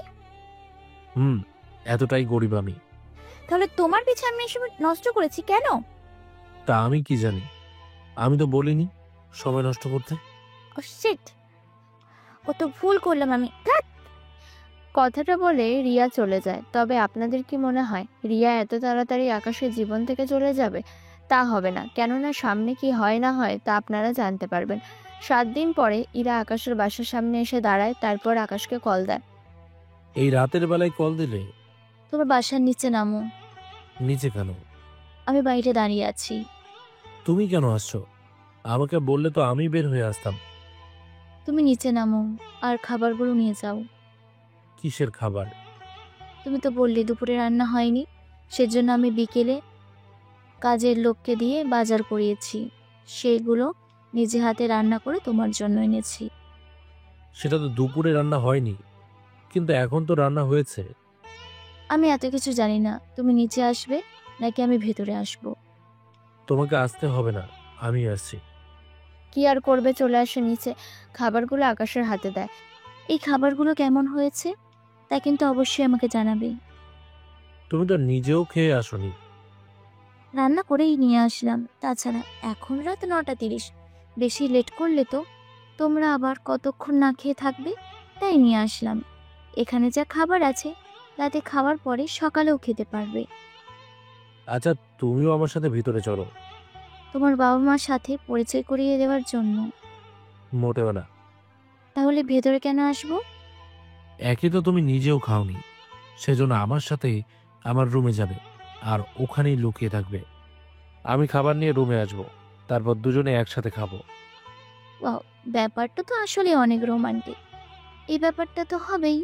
এতটাই গরিব আমি। তাহলে তোমার পিছে আমি এসব নষ্ট করেছি কেন? তা আমি কি জানি? আমি তো বলিনি সময় নষ্ট করতে। ও শিট, কত ভুল করলাম আমি। কথাটা বলে রিয়া চলে যায়। তবে আপনাদের কি মনে হয় রিয়া এত তাড়াতাড়ি আকাশের জীবন থেকে চলে যাবে? তা হবে না, কেননা সামনে কি হয় না হয় তা আপনারা জানতে পারবেন। 7 দিন পরে ইরা আকাশের বাসার সামনে এসে দাঁড়ায়, তারপর আকাশকে কল দেয়। এই রাতের বেলায় কল দিলে? তোমার বাসার নিচে নামো। নিচে কেন? আমি বাইরে দাঁড়িয়ে আছি। তুমি কেন আসছো? আমাকে বললে তো আমি বের হয়ে আসতাম। তুমি নিচে নামো আর খাবারগুলো নিয়ে যাও। কিসের খাবার? তুমি তো বললে দুপুরে রান্না হয়নি, সেজন্য আমি বিকেলে কাজের লোককে দিয়ে বাজার করিয়েছি। সেগুলো নিজে হাতে রান্না করে তোমার জন্য এনেছি। সেটা তো দুপুরে রান্না হয়নি, কিন্তু এখন তো রান্না হয়েছে। আমি এত কিছু জানি না। তুমি নিচে আসবে নাকি আমি ভেতরে আসব? তোমাকে আসতে হবে না, আমি আসছি। কি আর করবে, চলে আসে নিচে। খাবারগুলো আকাশের হাতে দেয়। এই খাবারগুলো কেমন হয়েছে তা কিন্তু অবশ্যই আমাকে জানাবে। তুমি তো নিজেও খেয়ে আসোনি। রান্না করেই নিয়ে আসলাম। তাছাড়া এখন রাত 9:30, বেশি লেট করলে তো তোমরা আবার কতক্ষণ না খেয়ে থাকবে, তাই নিয়ে আসলাম। এখানে যা খাবার আছে রাতে খাওয়ার পরে সকালেও খেতে পারবে। আচ্ছা, তুমিও আমার সাথে ভিতরে চলো। তোমার বাবা মার সাথে পরিচয় করিয়ে দেওয়ার জন্য। মোটেও না। তাহলে ভেতরে কেন আসবো? একই তো তুমি নিজেও খাওনি, সেজন্য আমার সাথে আমার রুমে যাবে আর ওখানেই লুকিয়ে থাকবে। আমি খাবার নিয়ে রুমে আসবো, তারপর দুজনে একসাথে খাবো। ওয়াও, ব্যাপারটা তো আসলে অনেক রোমান্টিক। এই ব্যাপারটা তো হবেই।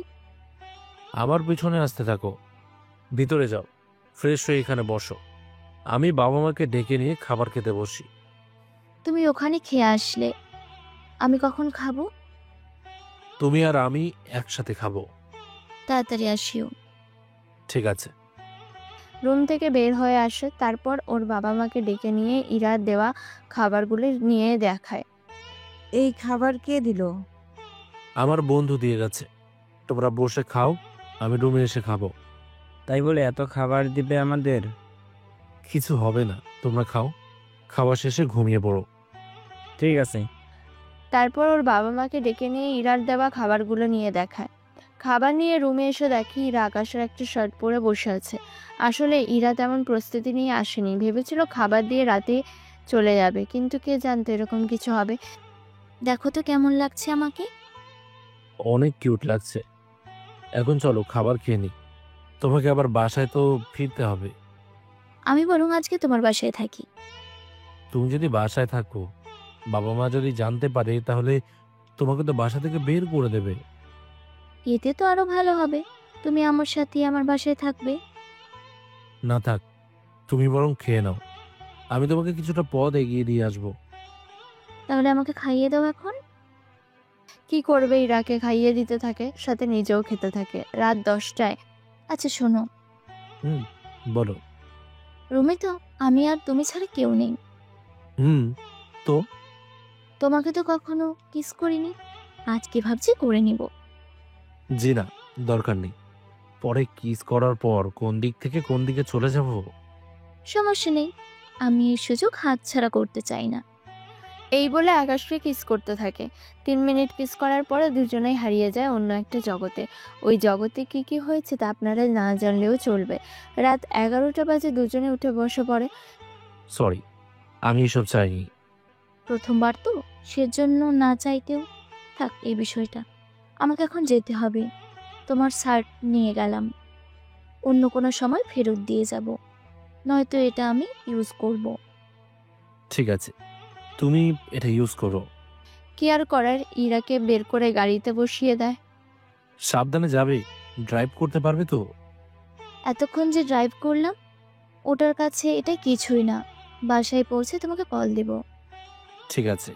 আমার পিছনে আসতে থাকো। ভিতরে যাও, ফ্রেশ হয়ে এখানে বসো। আমি বাবা মাকে ডেকে নিয়ে খাবার খেতে বসি। তুমি ওখানে খেয়ে আসলে আমি কখন খাবো? তুমি আর আমি একসাথে খাবো। তাড়াতাড়ি আসিও। ঠিক আছে। রুম থেকে বের হয়ে আসে, তারপর ওর বাবা মাকে ডেকে নিয়ে ইরার দেওয়া খাবারগুলো নিয়ে দেখায়। এই খাবার কে দিল? আমার বন্ধু দিয়ে গেছে। তোমরা বসে খাও, আমি রুমে এসে খাবো। তাই বলে এত খাবার দিবে আমাদের? কিছু হবে না, তোমরা খাও। খাওয়া শেষে ঘুমিয়ে পড়ো। ঠিক আছে। তারপর ওর বাবা মাকে ডেকে নিয়ে ইরার দেওয়া খাবারগুলো নিয়ে দেখায়। খাবার নিয়ে রুমে এসে দেখি ইরা আকাশের একটা শার্ট পরে বসে আছে। আসলে ইরা তেমন প্রস্তুতি নিয়ে আসেনি, ভেবেছিল খাবার দিয়ে রাতে চলে যাবে, কিন্তু কে জানতো এরকম কিছু হবে। দেখো তো কেমন লাগছে আমাকে। অনেক কিউট লাগছে। এখন চলো খাবার খেয়ে নি, তোমাকে আবার বাসায় তো ফিরতে হবে। আমি বরং আজকে তোমার বাসায় থাকি। তুমি যদি বাসায় থাকো, বাবা মা যদি জানতে পারে তাহলে তোমাকে তো বাসা থেকে বের করে দেবে। এতে তো আরো ভালো হবে, তুমি আমার সাথে আমার বাসায় থাকবে। না থাক, তুমি বরং খেয়ে নাও, আমি তোমাকে কিছুটা পথ এগিয়ে দিয়ে আসবো। তাহলে আমাকে খাইয়ে দাও এখন। কি করবে, ইরাকে খাইয়ে দিতে থাকে, সাথে নিজেও খেতে থাকে। রাত 10টায় আচ্ছা শোনো, হুম, বলো। রুমে তো আমি আর তুমি ছাড়া কেউ নেই। হুম, তো তোমাকে তো কখনো কিস করিনি, আজকে ভাবছি করে নিব। জি না, দরকার নেই। পরে কিস করার পর কোন দিক থেকে কোন দিকে চলে যাব? সমস্যা নেই, আমি এই সুযোগ হাতছাড়া করতে চাই না। এই বলে আকাশকে কিস করতে থাকে। 3 মিনিট কিস করার পরে দুজনেই হারিয়ে যায় অন্য একটা জগতে। ওই জগতে কি কি হয়েছে তা আপনারা না জানলেও চলবে। রাত 11টা বাজে দুজনে উঠে বসে পড়ে। সরি, আমি এসব চাইনি। প্রথমবার তো, সেজন্য না চাইতেও থাক এই বিষয়টা। আমাকে এখন যেতে হবে, তোমার শার্ট নিয়ে গেলাম, অন্য কোনো সময় ফেরত দিয়ে যাব, নয়তো এটা আমি ইউজ করব। ঠিক আছে, তুমি এটা ইউজ করো। কি আর করার, ইরাকে বের করে গাড়িতে বসিয়ে দেয়। সাবধানে যাবে, ড্রাইভ করতে পারবে তো? এতক্ষণ যে ড্রাইভ করলাম ওটার কাছে এটা কিছুই না, বাসায় পৌঁছে তোমাকে কল দেব। ঠিক আছে।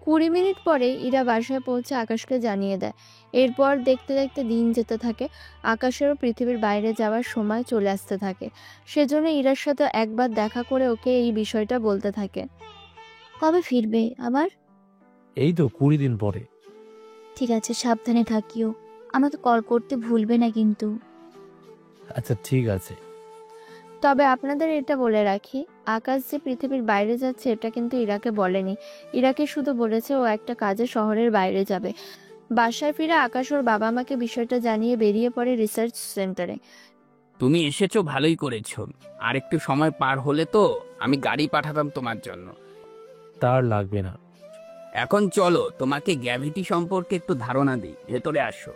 20 মিনিট পরে ইরা বাসায় পৌঁছে আকাশকে জানিয়ে দেয়। এরপর দেখতে দেখতে দিন যেতে থাকে। আকাশেরও পৃথিবীর বাইরে যাওয়ার সময় চলে আসতে থাকে। সেজন্য ইরার সাথে একবার দেখা করে ওকে এই বিষয়টা বলতে থাকে। কবে ফিরবে আবার? এই তো 20 দিন পরে। ঠিক আছে, সাবধানে থাকিও, আমাকে কল করতে ভুলবে না কিন্তু। আচ্ছা ঠিক আছে। তবে আপনাদের এটা বলে রাখি, আকাশ যে পৃথিবীর বাইরে যাচ্ছে এটা কিন্তু ইরাকে বলেনি। ইরাকে শুধু বলেছে ও একটা কাজে শহরের বাইরে যাবে। বাসায় ফিরে আকাশ ওর বাবা মাকে বিষয়টা জানিয়ে বেরিয়ে পড়ে রিসার্চ সেন্টারে। তুমি এসেছো, ভালোই করেছো। আর একটু সময় পার হলে তো আমি গাড়ি পাঠাতাম তোমার জন্য। তার লাগবে না। এখন চলো, তোমাকে গ্র্যাভিটি সম্পর্কে একটু ধারণা দিই। ভেতরে আসো।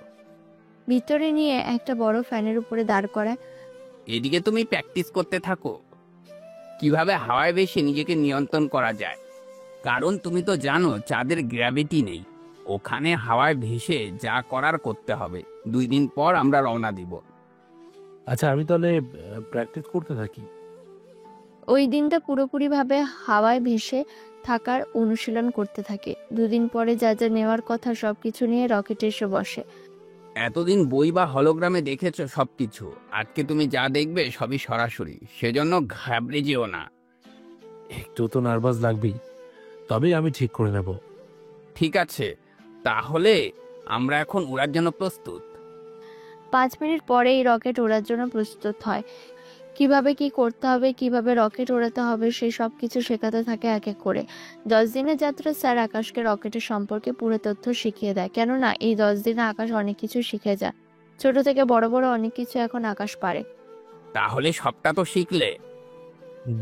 ভিতরে নিয়ে একটা বড় ফ্যানের উপরে দাঁড় করায়। এদিকে তুমি প্র্যাকটিস করতে থাকো কিভাবে হাওয়ায় ভেসে নিজেকে নিয়ন্ত্রণ করা যায়। কারণ তুমি তো জানো চাঁদের গ্র্যাভিটি নেই। ওখানে হাওয়ায় ভেসে যা করার করতে হবে। 2 দিন পর আমরা রওনা দিব। আচ্ছা, আমি তাহলে প্র্যাকটিস করতে থাকি। ওই দিনটা পুরোপুরিভাবে হাওয়ায় ভেসে থাকার অনুশীলন করতে থাকে। 2 দিন পরে যা যা নেওয়ার কথা সবকিছু নিয়ে রকেটে এসে বসে। এতদিন বই বা হলোগ্রামে দেখেছো সবকিছু, আজকে তুমি যা দেখবে সবই সরাসরি। সেজন্য ঘাবড়ে যেও না। একটু তো নার্ভাস লাগবেই, তবে আমি ঠিক করে নেব। ঠিক আছে, তাহলে আমরা এখন উড়ার জন্য প্রস্তুত। 5 মিনিট পরেই রকেট ওড়ার জন্য প্রস্তুত হয়। কিভাবে কি করতে হবে, কিভাবে রকেট ওড়াতে হবে সেই সব কিছু শেখাতে থাকে এক এক করে। 10 দিনের যাত্রা স্যার আকাশকে রকেটের সম্পর্কে পুরো তথ্য শিখিয়ে দেয়। কেননা এই 10 দিনে আকাশ অনেক কিছু শিখে যায়। ছোট থেকে বড় বড় অনেক কিছু এখন আকাশ পারে। তাহলে সবটা তো শিখলে।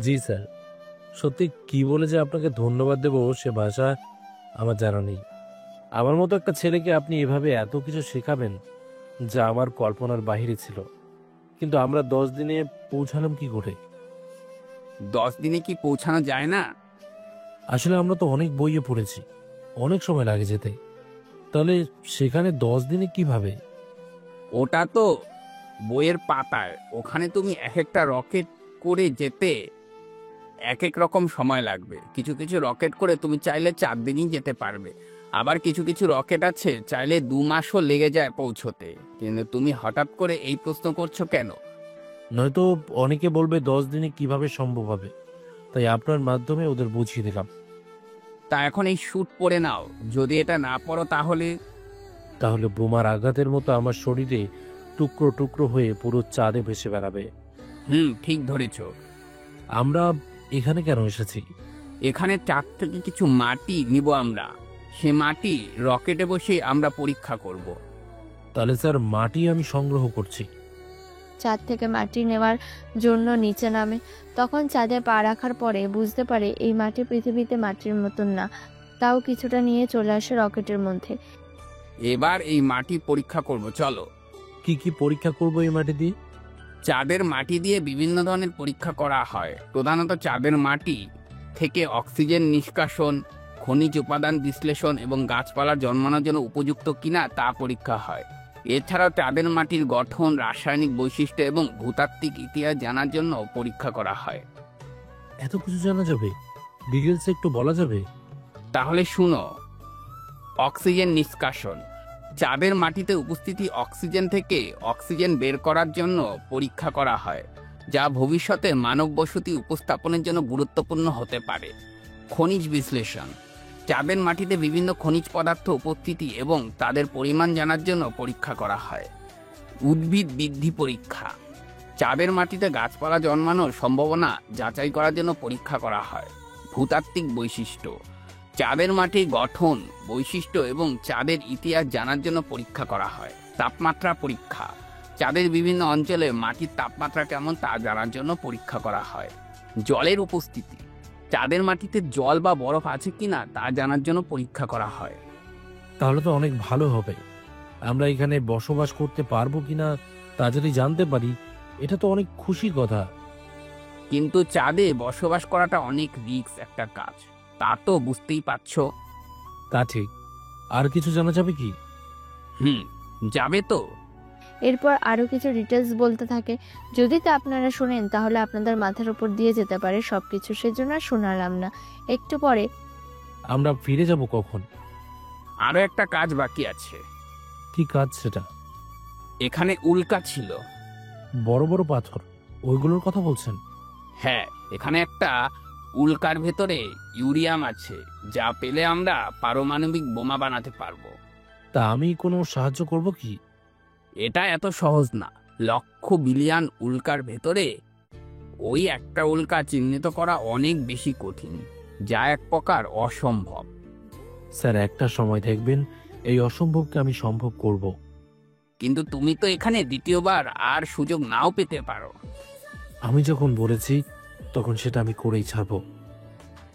জি স্যার, সত্যি কি বলে যে আপনাকে ধন্যবাদ দেব সে ভাষা আমার জানা নেই। আমার মতো একটা ছেলেকে আপনি এভাবে এত কিছু শেখাবেন যা আমার কল্পনার বাইরে ছিল। কিন্তু আমরা 10 দিনে পৌঁছালাম কি করে? 10 দিনে কি পৌঁছানো যায় না? আসলে আমরা তো অনেক বইয়ে পড়েছি, অনেক সময় লাগে যেতে। তাহলে সেখানে 10 দিনে কিভাবে? ওটা তো বইয়ের পাতায়। ওখানে তুমি এক একটা রকেট করে যেতে এক এক রকম সময় লাগবে। কিছু কিছু রকেট করে তুমি চাইলে 4 দিনই যেতে পারবে। আবার কিছু কিছু রকেট আছে চাইলে 2 মাসও লেগে যায় পৌঁছতে। কিন্তু তুমি হঠাৎ করে এই প্রশ্ন করছো কেন? নয়তো অনেকে বলবে 10 দিনে কিভাবে সম্ভব হবে, তাই আপনার মাধ্যমে ওদের বুঝিয়ে দিলাম। তা এখন এই স্যুট পরে নাও। যদি এটা না পরো তাহলে বোমার আঘাতের মতো আমার শরীরে টুকরো টুকরো হয়ে পুরো চাঁদে ভেসে বেড়াবে। ঠিক ধরেছ। আমরা এখানে কেন এসেছি? এখানে চাঁদ থেকে কিছু মাটি নিব আমরা। সে মাটি রকেটে বসে আমরা পরীক্ষা করব। তাহলে স্যার মাটি আমি সংগ্রহ করছি। চাঁদ থেকে মাটি নেওয়ার জন্য নিচে নামে। তখন চাঁদে পা রাখার পরে বুঝতে পারে এই মাটি পৃথিবীতে মাটির মতন না। তাও কিছুটা নিয়ে চলে আসে রকেটের মধ্যে। এবার এই মাটি পরীক্ষা করব, চলো। কি কি পরীক্ষা করব এই মাটি দিয়ে? চাঁদের মাটি দিয়ে বিভিন্ন ধরনের পরীক্ষা করা হয়। প্রধানত চাঁদের মাটি থেকে অক্সিজেন নিষ্কাশন, খনিজ উপাদান বিশ্লেষণ এবং গাছপালা জন্মানোর জন্য উপযুক্ত কিনা তা পরীক্ষা হয়। এছাড়াও চাঁদের মাটির গঠন, রাসায়নিক বৈশিষ্ট্য এবং ভূতাত্ত্বিক ইতিহাস জানার জন্য পরীক্ষা করা হয়। এত কিছু জানা যাবে? ডিটেলস একটু বলা যাবে? তাহলে শুনো। অক্সিজেন নিষ্কাশন। চাঁদের মাটিতে উপস্থিতি অক্সিজেন থেকে অক্সিজেন বের করার জন্য পরীক্ষা করা হয়, যা ভবিষ্যতে মানব বসতি উপস্থাপনের জন্য গুরুত্বপূর্ণ হতে পারে। খনিজ বিশ্লেষণ। চাঁদের মাটিতে বিভিন্ন খনিজ পদার্থ উপস্থিতি এবং তাদের পরিমাণ জানার জন্য পরীক্ষা করা হয়। উদ্ভিদ বৃদ্ধি পরীক্ষা। চাঁদের মাটিতে গাছপালা জন্মানোর সম্ভাবনা যাচাই করার জন্য পরীক্ষা করা হয়। ভূতাত্ত্বিক বৈশিষ্ট্য। চাঁদের মাটির গঠন, বৈশিষ্ট্য এবং চাঁদের ইতিহাস জানার জন্য পরীক্ষা করা হয়। তাপমাত্রা পরীক্ষা। চাঁদের বিভিন্ন অঞ্চলে মাটির তাপমাত্রা কেমন তা জানার জন্য পরীক্ষা করা হয়। জলের উপস্থিতি। চাঁদের মাটিতে জল বা বরফ আছে কিনা তা জানার জন্য পরীক্ষা করা হয়। তাহলে তো অনেক ভালো হবে। আমরা এখানে বসবাস করতে পারবো কিনা তা যদি জানতে পারি, এটা তো অনেক খুশির কথা। কিন্তু চাঁদে বসবাস করাটা অনেক রিস্ক একটা কাজ, তা তো বুঝতেই পারছো। তা ঠিক। আর কিছু জানা যাবে কি? যাবে তো। এরপর আরও কিছু ডিটেলস বলতে থাকে। যদি তা আপনারা শোনেন তাহলে আপনাদের মাথার উপর দিয়ে যেতে পারে সবকিছু, সেজন্য আর শোনালাম না। একটু পরে আমরা ফিরে যাব কখন? আরো একটা কাজ বাকি আছে। কি কাজ সেটা? এখানে উল্কা ছিল। বড় বড় পাথর, ওইগুলোর কথা বলছেন? হ্যাঁ, এখানে একটা উল্কার ভেতরে ইউরিয়াম আছে, যা পেলে আমরা পারমাণবিক বোমা বানাতে পারবো। তা আমি কোনো সাহায্য করব কি? এটা এত সহজ না। লক্ষ বিলিয়ন উল্কার ভেতরে ওই একটা উল্কা চিহ্নিত করা অনেক বেশি কঠিন, যা এক প্রকার অসম্ভব। স্যার, একটা সময় দেখবেন এই অসম্ভবকে আমি সম্ভব করব। কিন্তু তুমি তো এখানে দ্বিতীয়বার আর সুযোগ নাও পেতে পারো। আমি যখন বলেছি তখন সেটা আমি করেই ছাড়বো।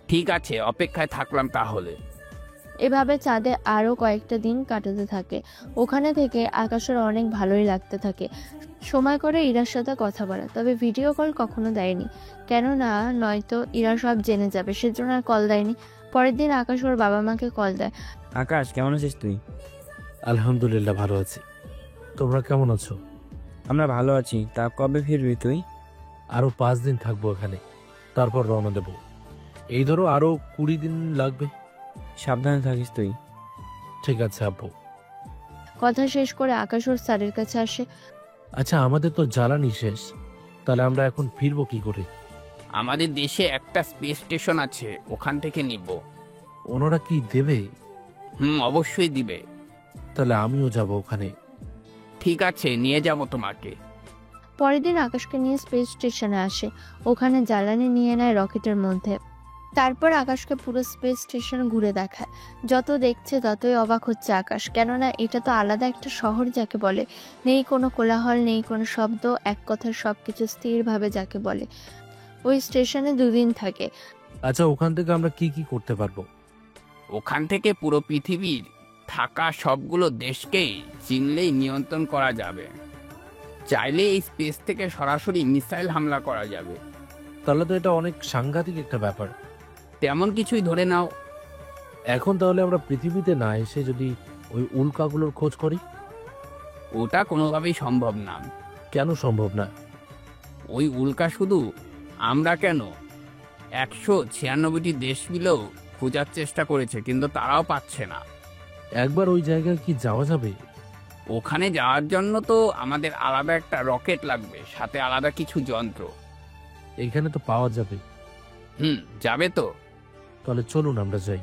ঠিক আছে, অপেক্ষায় থাকলাম তাহলে। এভাবে চাঁদে আরও কয়েকটা দিন কাটাতে থাকে। ওখানে থেকে আকাশের অনেক ভালোই লাগতে থাকে। সময় করে ইরার সাথে কথা বলে, তবে ভিডিও কল কখনো দেয়নি, কেননা নয়তো ইরা সব জেনে যাবে, সেজন্য আর কল দেয়নি। পরের দিন আকাশ ওর বাবা মাকে কল দেয়। আকাশ, কেমন আছিস তুই? আলহামদুলিল্লাহ, ভালো আছি। তোমরা কেমন আছো? আমরা ভালো আছি। তা কবে ফিরবি তুই? আরো 5 দিন থাকবো এখানে, তারপর রওনা দেব। এই ধরো আরো 20 দিন লাগবে। সাবধানে থাকিস তুই। ঠিক আছে আব্বু। কথা শেষ করে আকাশ ওর স্যারের কাছে আসে। আচ্ছা, আমাদের তো জ্বালানি শেষ, তাহলে আমরা এখন ফিরবো কি করে? আমাদের দেশে একটা স্পেস স্টেশন আছে, ওখান থেকে নিব। ওনারা কি দেবে? অবশ্যই দিবে। তাহলে আমিও যাব ওখানে। ঠিক আছে, নিয়ে যাব তোমাকে। পরের দিন আকাশকে নিয়ে স্পেস স্টেশনে আসে। ওখানে জ্বালানি নিয়ে নেয় রকেটের মধ্যে। তারপর আকাশকে পুরো স্পেস স্টেশন ঘুরে দেখায়। যত দেখছে ততই অবাক হচ্ছে আকাশ, কেননা এটা তো আলাদা একটা শহর যাকে বলে। নেই কোনো কোলাহল, নেই কোনো শব্দ, এক কথার সবকিছু স্থিরভাবে যাকে বলে। ওই স্টেশনে 2 দিন থাকে। আচ্ছা, ওখান থেকে আমরা কি কি করতে পারবো? ওখান থেকে পুরো পৃথিবীর থাকা সবগুলো দেশকেই চিনলেই নিয়ন্ত্রণ করা যাবে। চাইলে এই স্পেস থেকে সরাসরি মিসাইল হামলা করা যাবে। তাহলে তো এটা অনেক সাংঘাতিক একটা ব্যাপার। তেমন কিছুই ধরে নাও। এখন তাহলে আমরা পৃথিবীতে না এসে যদি ওই উল্কাগুলোর খোঁজ করি? ওটা কোনোভাবেই সম্ভব না। কেন সম্ভব না? ওই উল্কা শুধু আমরা কেন, 196টি দেশ মিলেও খোঁজার চেষ্টা করেছে, কিন্তু তারাও পাচ্ছে না। একবার ওই জায়গায় কি যাওয়া যাবে? ওখানে যাওয়ার জন্য তো আমাদের আলাদা একটা রকেট লাগবে, সাথে আলাদা কিছু যন্ত্র। এখানে তো পাওয়া যাবে। যাবে তো। তাহলে চলুন আমরা যাই।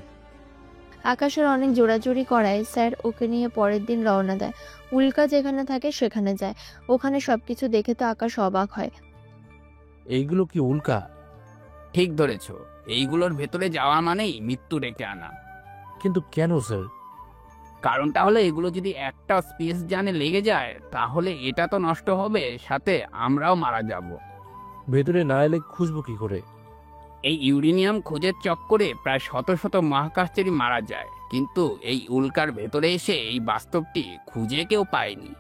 আকাশের অনেক জোরাজুরি করায় স্যার ওকে নিয়ে পরের দিন রওনা দেয়। উল্কা যেখানে থাকে সেখানে যায়। ওখানে সবকিছু দেখে তো আকাশ অবাক হয়। এইগুলো কি উল্কা? ঠিক ধরেছ, এইগুলোর ভেতরে যাওয়া মানেই মৃত্যু ডেকে আনা। কিন্তু কেন স্যার? কারণটা হলো এগুলো যদি একটা স্পেস যানে লেগে যায় তাহলে এটা তো নষ্ট হবে, সাথে আমরাও মারা যাব। ভেতরে না এলে খুঁজবো কি করে? এই ইউরেনিয়াম খোঁজের চক্করে প্রায় শত শত মহাকাশচারী মারা যায়, কিন্তু এই উল্কার ভেতরে এসে এই বাস্তবটি খুঁজে কেউ পায়নি।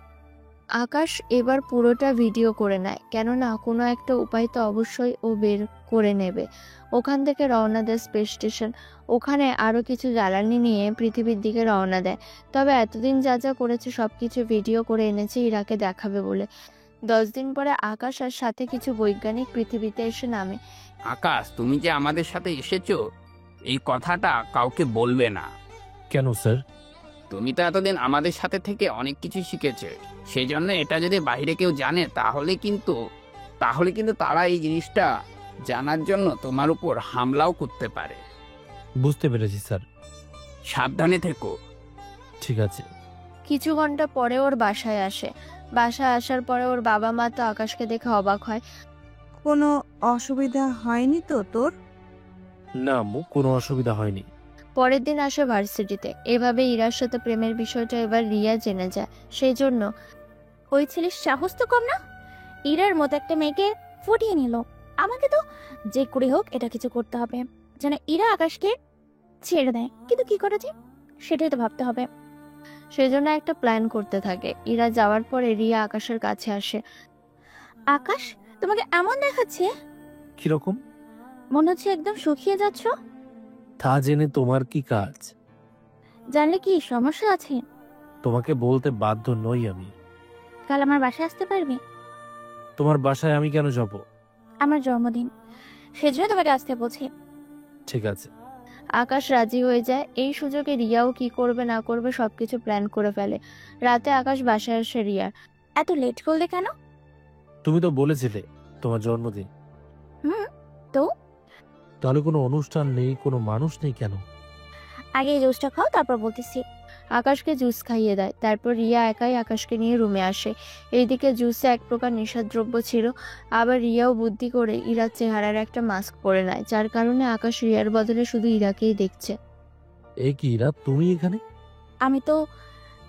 আকাশ এবার পুরোটা ভিডিও করে নেয়, কেননা কোনো একটা উপায় তো অবশ্যই ও বের করে নেবে। ওখান থেকে রওনা দেয় স্পেস স্টেশন। ওখানে আরও কিছু জ্বালানি নিয়ে পৃথিবীর দিকে রওনা দেয়। তবে এতদিন যা যা করেছে সব কিছু ভিডিও করে এনেছে ইরাকে দেখাবে বলে। 10 দিন পরে আকাশ আর সাথে কিছু বৈজ্ঞানিক পৃথিবীতে এসে নামে। আকাশ, তুমি যে আমাদের সাথে এসেছো এই কথাটা কাউকে বলবে না। কেন স্যার? তুমি তো এতদিন আমাদের সাথে থেকে অনেক কিছু শিখেছে, সেই জন্য এটা যদি বাইরে কেউ জানে তাহলে কিন্তু তারা এই জিনিসটা জানার জন্য তোমার উপর হামলাও করতে পারে। বুঝতে পেরেছি স্যার। সাবধানে থেকো। ঠিক আছে। কিছু ঘন্টা পরে ওর বাসায় আসে। বাসায় আসার পরে ওর বাবা মা তো আকাশকে দেখে অবাক হয়। কোনো অসুবিধা হয়নি তো তোর? না আম্মু, কোনো অসুবিধা হয়নি। পরের দিন আসে ভার্সিটিতে। এভাবে ইরার সাথে প্রেমের বিষয়টা এবার রিয়া জেনে যায়। সেই জন্য ওই ছেলের সাহস তো কম না, ইরার মতো একটা মেয়েকে ফুটিয়ে নিল। আমাকে তো যে করে হোক এটা কিছু করতে হবে, যেন ইরা আকাশকে ছেড়ে দেয়। কিন্তু কি করা যায় সেটাই তো ভাবতে হবে। সেজন্য একটা প্ল্যান করতে থাকে। ইরা যাওয়ার পরে রিয়া আকাশের কাছে আসে। আকাশ, তোমাকে এমন দেখাচ্ছে, কিরকম? মনে হচ্ছে একদম শুকিয়ে যাচ্ছ। তা জেনে তোমার কি কাজ? জানলে কি সমস্যা আছে? তোমাকে বলতে বাধ্য নই আমি। কাল আমার বাসায় আসতে পারবে? তোমার বাসায় আমি কেন যাব? আমার জন্মদিন, সেজন্য তোমাকে আসতে বলছি। ঠিক আছে। আকাশ রাজি হয়ে যায়। এই সুযোগে রিয়াও কি করবে না করবে সবকিছু প্ল্যান করে ফেলে। রাতে আকাশ বাসায় আসে রিয়ার। এত লেট করলে কেন? তুমি তো বলেছিলে তোমার জন্মদিন। তো তাহলে কোনো অনুষ্ঠান নেই, কোনো মানুষ নেই কেন? আগে এই জুসটা খাও, তারপর বলতেছি। আকাশকে জুস খাইয়ে দেয়। তারপর রিয়া একাই আকাশকে নিয়ে রুমে আসে। এইদিকে জুসে এক প্রকার নেশাদ্রব্য ছিল। আবার রিয়াও বুদ্ধি করে ইরার চেহারার একটা মাস্ক পরে নেয়, যার কারণে আকাশ রিয়ার বদলে শুধু ইরাকেই দেখছে। এই কি ইরা, তুমি এখানে? আমি তো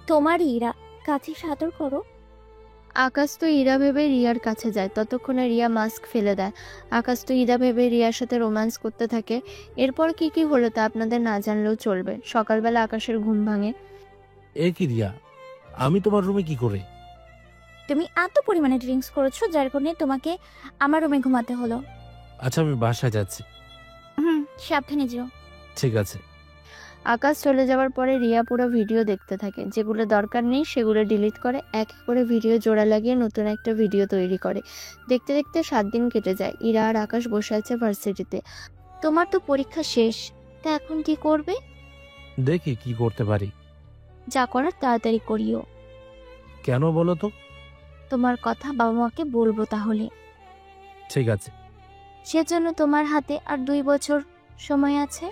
তোমারই ইরা, কাছে সাদর করো। আকাশ তো ইরা ভেবে রিয়ার কাছে যায়। ততক্ষণে রিয়া মাস্ক ফেলে দেয়। আকাশ তো ইরা ভেবে রিয়ার সাথে রোম্যান্স করতে থাকে। এরপর কি কি হলো তা আপনাদের না জানলেও চলবে। সকালবেলা আকাশের ঘুম ভাঙে। এ কি রিয়া, আমি তোমার রুমে কি করে? তুমি এত পরিমাণে ড্রিঙ্কস করেছো যার কারণে তোমাকে আমার রুমে ঘুমাতে হলো। আচ্ছা আমি বাসায় যাচ্ছি। সাবধানে যেও। ঠিক আছে। আকাশ চলে যাওয়ার পরে রিয়া পুরো ভিডিও দেখতে থাকে। যেগুলো দরকার নেই সেগুলো ডিলিট করে এক এক করে ভিডিও জোড়া লাগিয়ে নতুন একটা ভিডিও তৈরি করে। দেখতে দেখতে 7 দিন কেটে যায়। ইরা আর আকাশ বসে আছে ভার্সিটিতে। তোমার তো পরীক্ষা শেষ, তা এখন কি করবে? দেখি কি করতে পারি। যা করার তাড়াতাড়ি করিও। কেন বলো তো? তোমার কথা বাবা মাকে বলবো তাহলে। ঠিক আছে। সেজন্য তোমার হাতে আর 2 বছর সময় আছে।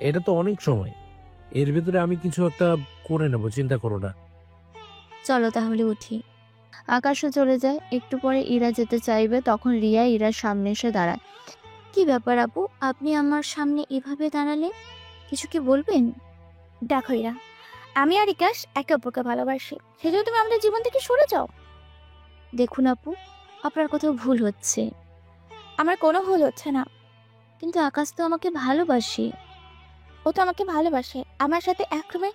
এটা তো অনেক সময়, এর ভিতরে আমি কিছু একটা করে নেব, চিন্তা করো না। চলো তাহলে উঠি। আকাশও চলে যায়। একটু পরে ইরা যেতে চাইবে, তখন রিয়া ইরার সামনে এসে দাঁড়ায়। কি ব্যাপার আপু, আপনি আমার সামনে এভাবে দাঁড়ালে? কিছু কি বলবেন? দেখো ইরা, আমি আর ইকাশ একে অপরকে ভালোবাসি, সেজন্য তুমি আমাদের জীবন থেকে সরে যাও। দেখুন আপু, আপনার কোথাও ভুল হচ্ছে। আমার কোনো ভুল হচ্ছে না। কিন্তু আকাশ তো আমাকে ভালোবাসে। ও তো আমাকে ভালোবাসে, আমার সাথে এক রুমে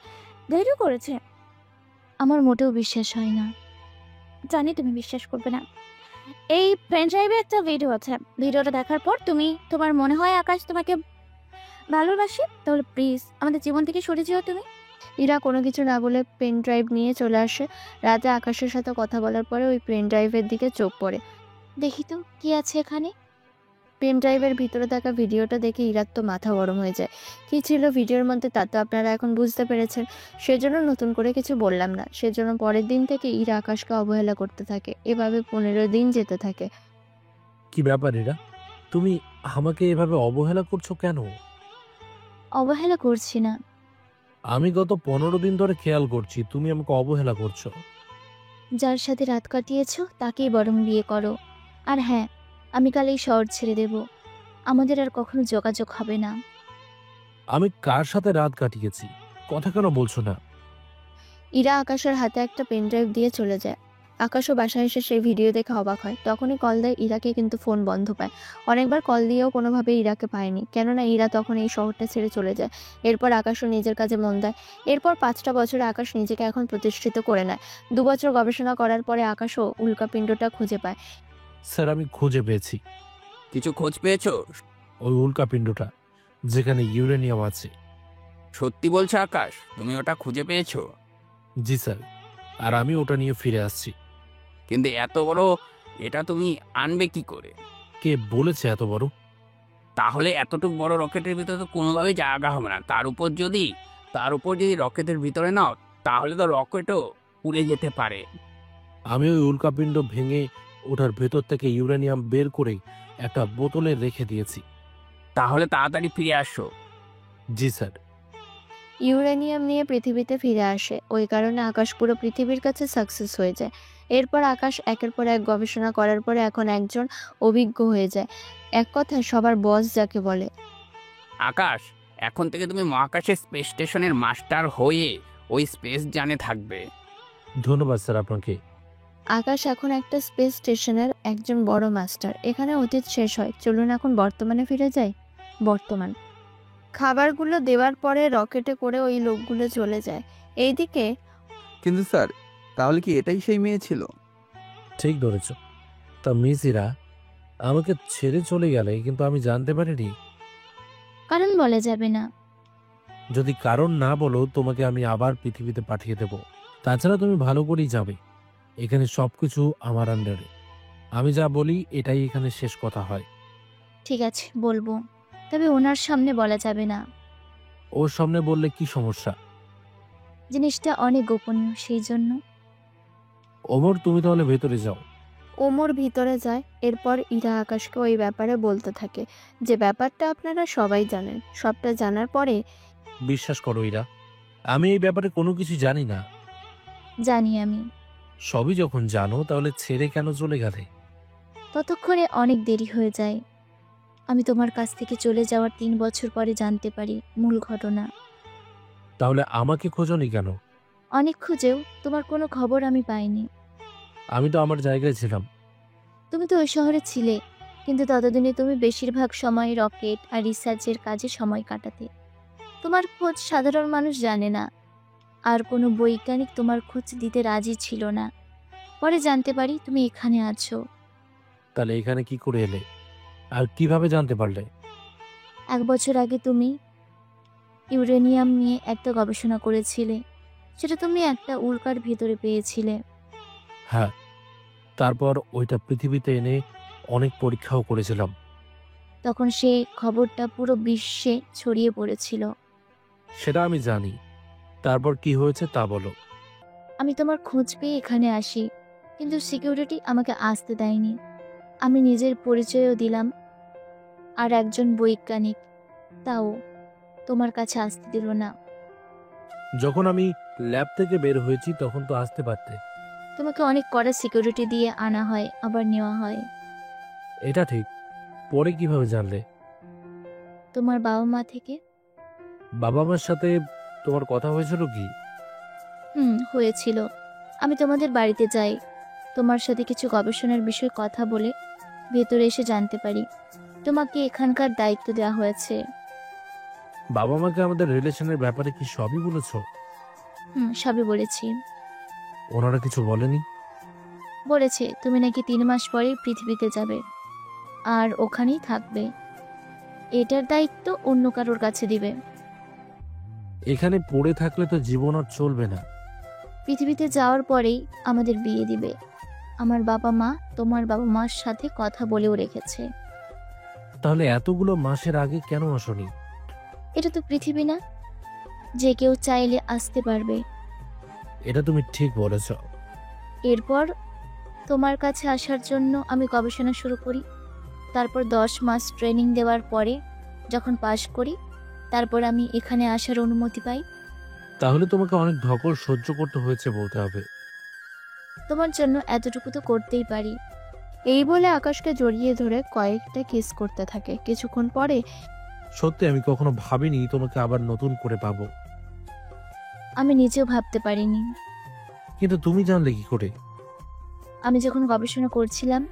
দেরিও করেছে। আমার মোটেও বিশ্বাস হয় না। জানি তুমি বিশ্বাস করবে না। এই পেন ড্রাইভে একটা ভিডিও আছে, ভিডিওটা দেখার পর তুমি তোমার মনে হয় আকাশ তোমাকে ভালোবাসে, তাহলে প্লিজ আমাদের জীবন থেকে সরে যেও তুমি। ইরা কোনো কিছু না বলে পেন ড্রাইভ নিয়ে চলে আসে। রাতে আকাশের সাথে কথা বলার পরে ওই পেন ড্রাইভের দিকে চোখ পড়ে। দেখি তো কি আছে এখানে। পেন ড্রাইভের ভিতরে থাকা ভিডিওটা দেখে ইরার তো মাথা গরম হয়ে যায়। কি ছিল ভিডিওর মধ্যে তা তো আপনারা এখন বুঝতে পেরেছেন। সেজন্য নতুন করে কিছু বললাম না। সেজন্য পরের দিন থেকে ইরা আকাশকে অবহেলা করতে থাকে। এভাবে 15 দিন যেতে থাকে। কি ব্যাপার এরা, তুমি আমাকে এভাবে অবহেলা করছো কেন? অবহেলা করছি না। আমি গত 15 দিন ধরে খেয়াল করছি তুমি আমাকে অবহেলা করছো। যার সাথে রাত কাটিয়েছো তাকেই বরং বিয়ে করো। আর হ্যাঁ, আমি কাল এই শহর ছেড়ে দেব। আমাদের আর কখনো যোগাযোগ হবে না। আমি কার সাথে রাত কাটিয়েছি, কথা কেন বলছো না? ইরা আকাশের হাতে একটা পেন ড্রাইভ দিয়ে চলে যায়। আকাশও বাসায় এসে সেই ভিডিও দেখে অবাক হয়। তখনই কল দেয় ইরাকে, কিন্তু ফোন বন্ধ পায়। অনেকবার কল দিয়েও কোনোভাবে ইরাকে পায়নি, কেননা ইরা তখন এই শহরটা ছেড়ে চলে যায়। এরপর আকাশও নিজের কাজে মন দেয়। এরপর 5টা বছরে আকাশ নিজেকে এখন প্রতিষ্ঠিত করে নেয়। 2 বছর গবেষণা করার পরে আকাশও উল্কাপিণ্ডটা খুঁজে পায়। স্যার আমি খুঁজে পেয়েছি কিছু খোঁজ পেয়েছো? ওই উল্কাপিণ্ডটা যেখানে ইউরেনিয়াম আছে। সত্যি বলছো আকাশ, তুমি ওটা খুঁজে পেয়েছো? জি স্যার, আর আমি ওটা নিয়ে ফিরে আসছি। কিন্তু এত বড় এটা তুমি আনবে কি করে? কে বলেছে এত বড়? তাহলে এতটুকু বড় রকেটের ভিতরে তো কোনোভাবেই জায়গা হবে না। তার উপর যদি রকেটের ভিতরে নাও, তাহলে তো রকেটও উড়ে যেতে পারে। আমি ওই উল্কাপিণ্ড ভেঙে ওটার ভেতর থেকে ইউরেনিয়াম বের করে একটা বোতলে রেখে দিয়েছি। তাহলে তাড়াতাড়ি ফিরে আসো। জি স্যার। ইউরেনিয়াম নিয়ে পৃথিবীতে ফিরে আসে। ওই কারণে আকাশ পুরো পৃথিবীর কাছে সাকসেস হয়ে যায়। এরপর আকাশ একের পর এক গবেষণা করার পরে এখন একজন অভিজ্ঞ হয়ে যায়। এক কথায় সবার বস যাকে বলে। আকাশ, এখন থেকে তুমি মহাকাশের স্পেস স্টেশনের মাস্টার হয়ে ওই স্পেস জানে থাকবে। ধন্যবাদ স্যার আপনাকে। আকাশ এখন একটা স্পেস স্টেশনের একজন বড় মাস্টার। এখানে অতীত শেষ হয়, চলুন এখন বর্তমানে ফিরে যাই। বর্তমান খাবারগুলো দেওয়ার পরে রকেটে করে ওই লোকগুলো চলে যায়। এইদিকে কিন্তু স্যার, তাহলে কি এটাই সেই মেয়ে ছিল? ঠিক ধরেছ। তা মিস ইরা আমাকে ছেড়ে চলে গেলে কিন্তু আমি জানতে পারিনি। কারণ বলা যাবে না। যদি কারণ না বলো তোমাকে আমি আবার পৃথিবীতে পাঠিয়ে দেব। তাছাড়া তুমি ভালো করেই যাবে। এখানে সবকিছু আমার আন্ডারে। আমি যা বলি এটাই এখানে শেষ কথা হয়। ঠিক আছে, বলবো, তবে ওনার সামনে বলা যাবে না। ওর সামনে বললে কি সমস্যা? জিনিসটা অনেক গোপনীয়, সেই জন্য। ওমর তুমি তাহলে ভেতরে যাও। ওমর ভিতরে যায়। এরপর ইরা আকাশকে ওই ব্যাপারে বলতে থাকে, যে ব্যাপারটা আপনারা সবাই জানেন। সবটা জানার পরে বিশ্বাস করো ইরা, আমি এই ব্যাপারে কোনো কিছু জানি না। জানি আমি। সবই যখন জানো তাহলে ছেড়ে কেন চলে গেলে? ততক্ষণে অনেক দেরি হয়ে যায়। আমি তোমার কাছ থেকে চলে যাওয়ার 3 বছর পরে জানতে পারি মূল ঘটনা। তাহলে আমাকে খোঁজনি কেন? অনেক খুঁজেও তোমার কোনো খবর আমি পাইনি। আমি তো আমার জায়গায় ছিলাম। তুমি তো ওই শহরে ছিলে, কিন্তু ততদিনে তুমি বেশিরভাগ সময় রকেট আর রিসার্চের কাজে সময় কাটাতে। তোমার খোঁজ সাধারণ মানুষ জানে না, আর কোনো বৈজ্ঞানিক তোমার খোঁজ দিতে রাজি ছিল না। পরে জানতে পারি তুমি এখানে আছো। তাহলে এখানে কি করে এলে আর কিভাবে জানতে পারলে? 1 বছর আগে তুমি ইউরেনিয়াম নিয়ে একটা গবেষণা করেছিলে, সেটা তুমি একটা উল্কার ভেতরে পেয়েছিলে। হ্যাঁ, তারপর ওইটা পৃথিবীতে এনে অনেক পরীক্ষাও করেছিলাম। তখন সে খবরটা পুরো বিশ্বে ছড়িয়ে পড়েছিল। সেটা আমি জানি। তারপর কি হয়েছে তা বলো। আমি তোমার খোঁজ পেয়ে এখানে আসি, কিন্তু সিকিউরিটি আমাকে আসতে দেয়নি। আমি নিজের পরিচয়ও দিলাম, আর একজন বৈজ্ঞানিক, তাও তোমার কাছে আসতে দিল না। যখন আমি ল্যাব থেকে বের হয়েছি তখন তো আসতে পারতে। তোমাকে অনেক কড়া সিকিউরিটি দিয়ে আনা হয়, আবার নেওয়া হয়। এটা ঠিক। পরে কিভাবে জানলে? তোমার বাবা মা থেকে। বাবা মার সাথে তোমার কথা হয়েছিল কি? হয়েছিল। আমি তোমাদের বাড়িতে যাই, তোমার সাথে কিছু গবেষণার বিষয়ে কথা বলে ভেতরে এসে জানতে পারি তোমাকে এখানকার দায়িত্ব দেওয়া হয়েছে। বাবা মাকে আমাদের রিলেশনের ব্যাপারে কি সবই বলেছো? সবই বলেছি। ওনারা কিছু বলেনি? বলেছে তুমি নাকি 3 মাস পরে পৃথিবীতে যাবে আর ওখানেই থাকবে। এটার দায়িত্ব অন্য কারোর কাছে দিবে। এখানে পড়ে থাকলে তো জীবন আর চলবে না। পৃথিবীতে যাওয়ার পরেই আমাদের বিয়ে দিবে। আমার বাবা মা তোমার বাবা মার সাথে কথা বলেও রেখেছে। তাহলে এতগুলো মাসের আগে কেন আসনি? এটা তো পৃথিবী না, যে কেউ চাইলে আসতে পারবে। এটা তুমি ঠিক বলেছ। এরপর তোমার কাছে আসার জন্য আমি গবেষণা শুরু করি। তারপর 10 মাস ট্রেনিং দেওয়ার পরে যখন পাশ করি, তারপর আমি এখানে আসার অনুমতি পাই। তাহলে তোমাকে অনেক ধকল সহ্য করতে হয়েছে বলতে হবে। তোমার জন্য এতটুকু তো করতেই পারি। এই বলে আকাশকে জড়িয়ে ধরে কয়েকটা কিস করতে থাকে। কিছুক্ষণ পরে সত্যি আমি কখনো ভাবিনি তোমাকে আবার নতুন করে পাবো। আমি নিজেও ভাবতে পারিনি। কিন্তু তুমি জানলে কি করে? আমি যখন গবেষণা করছিলাম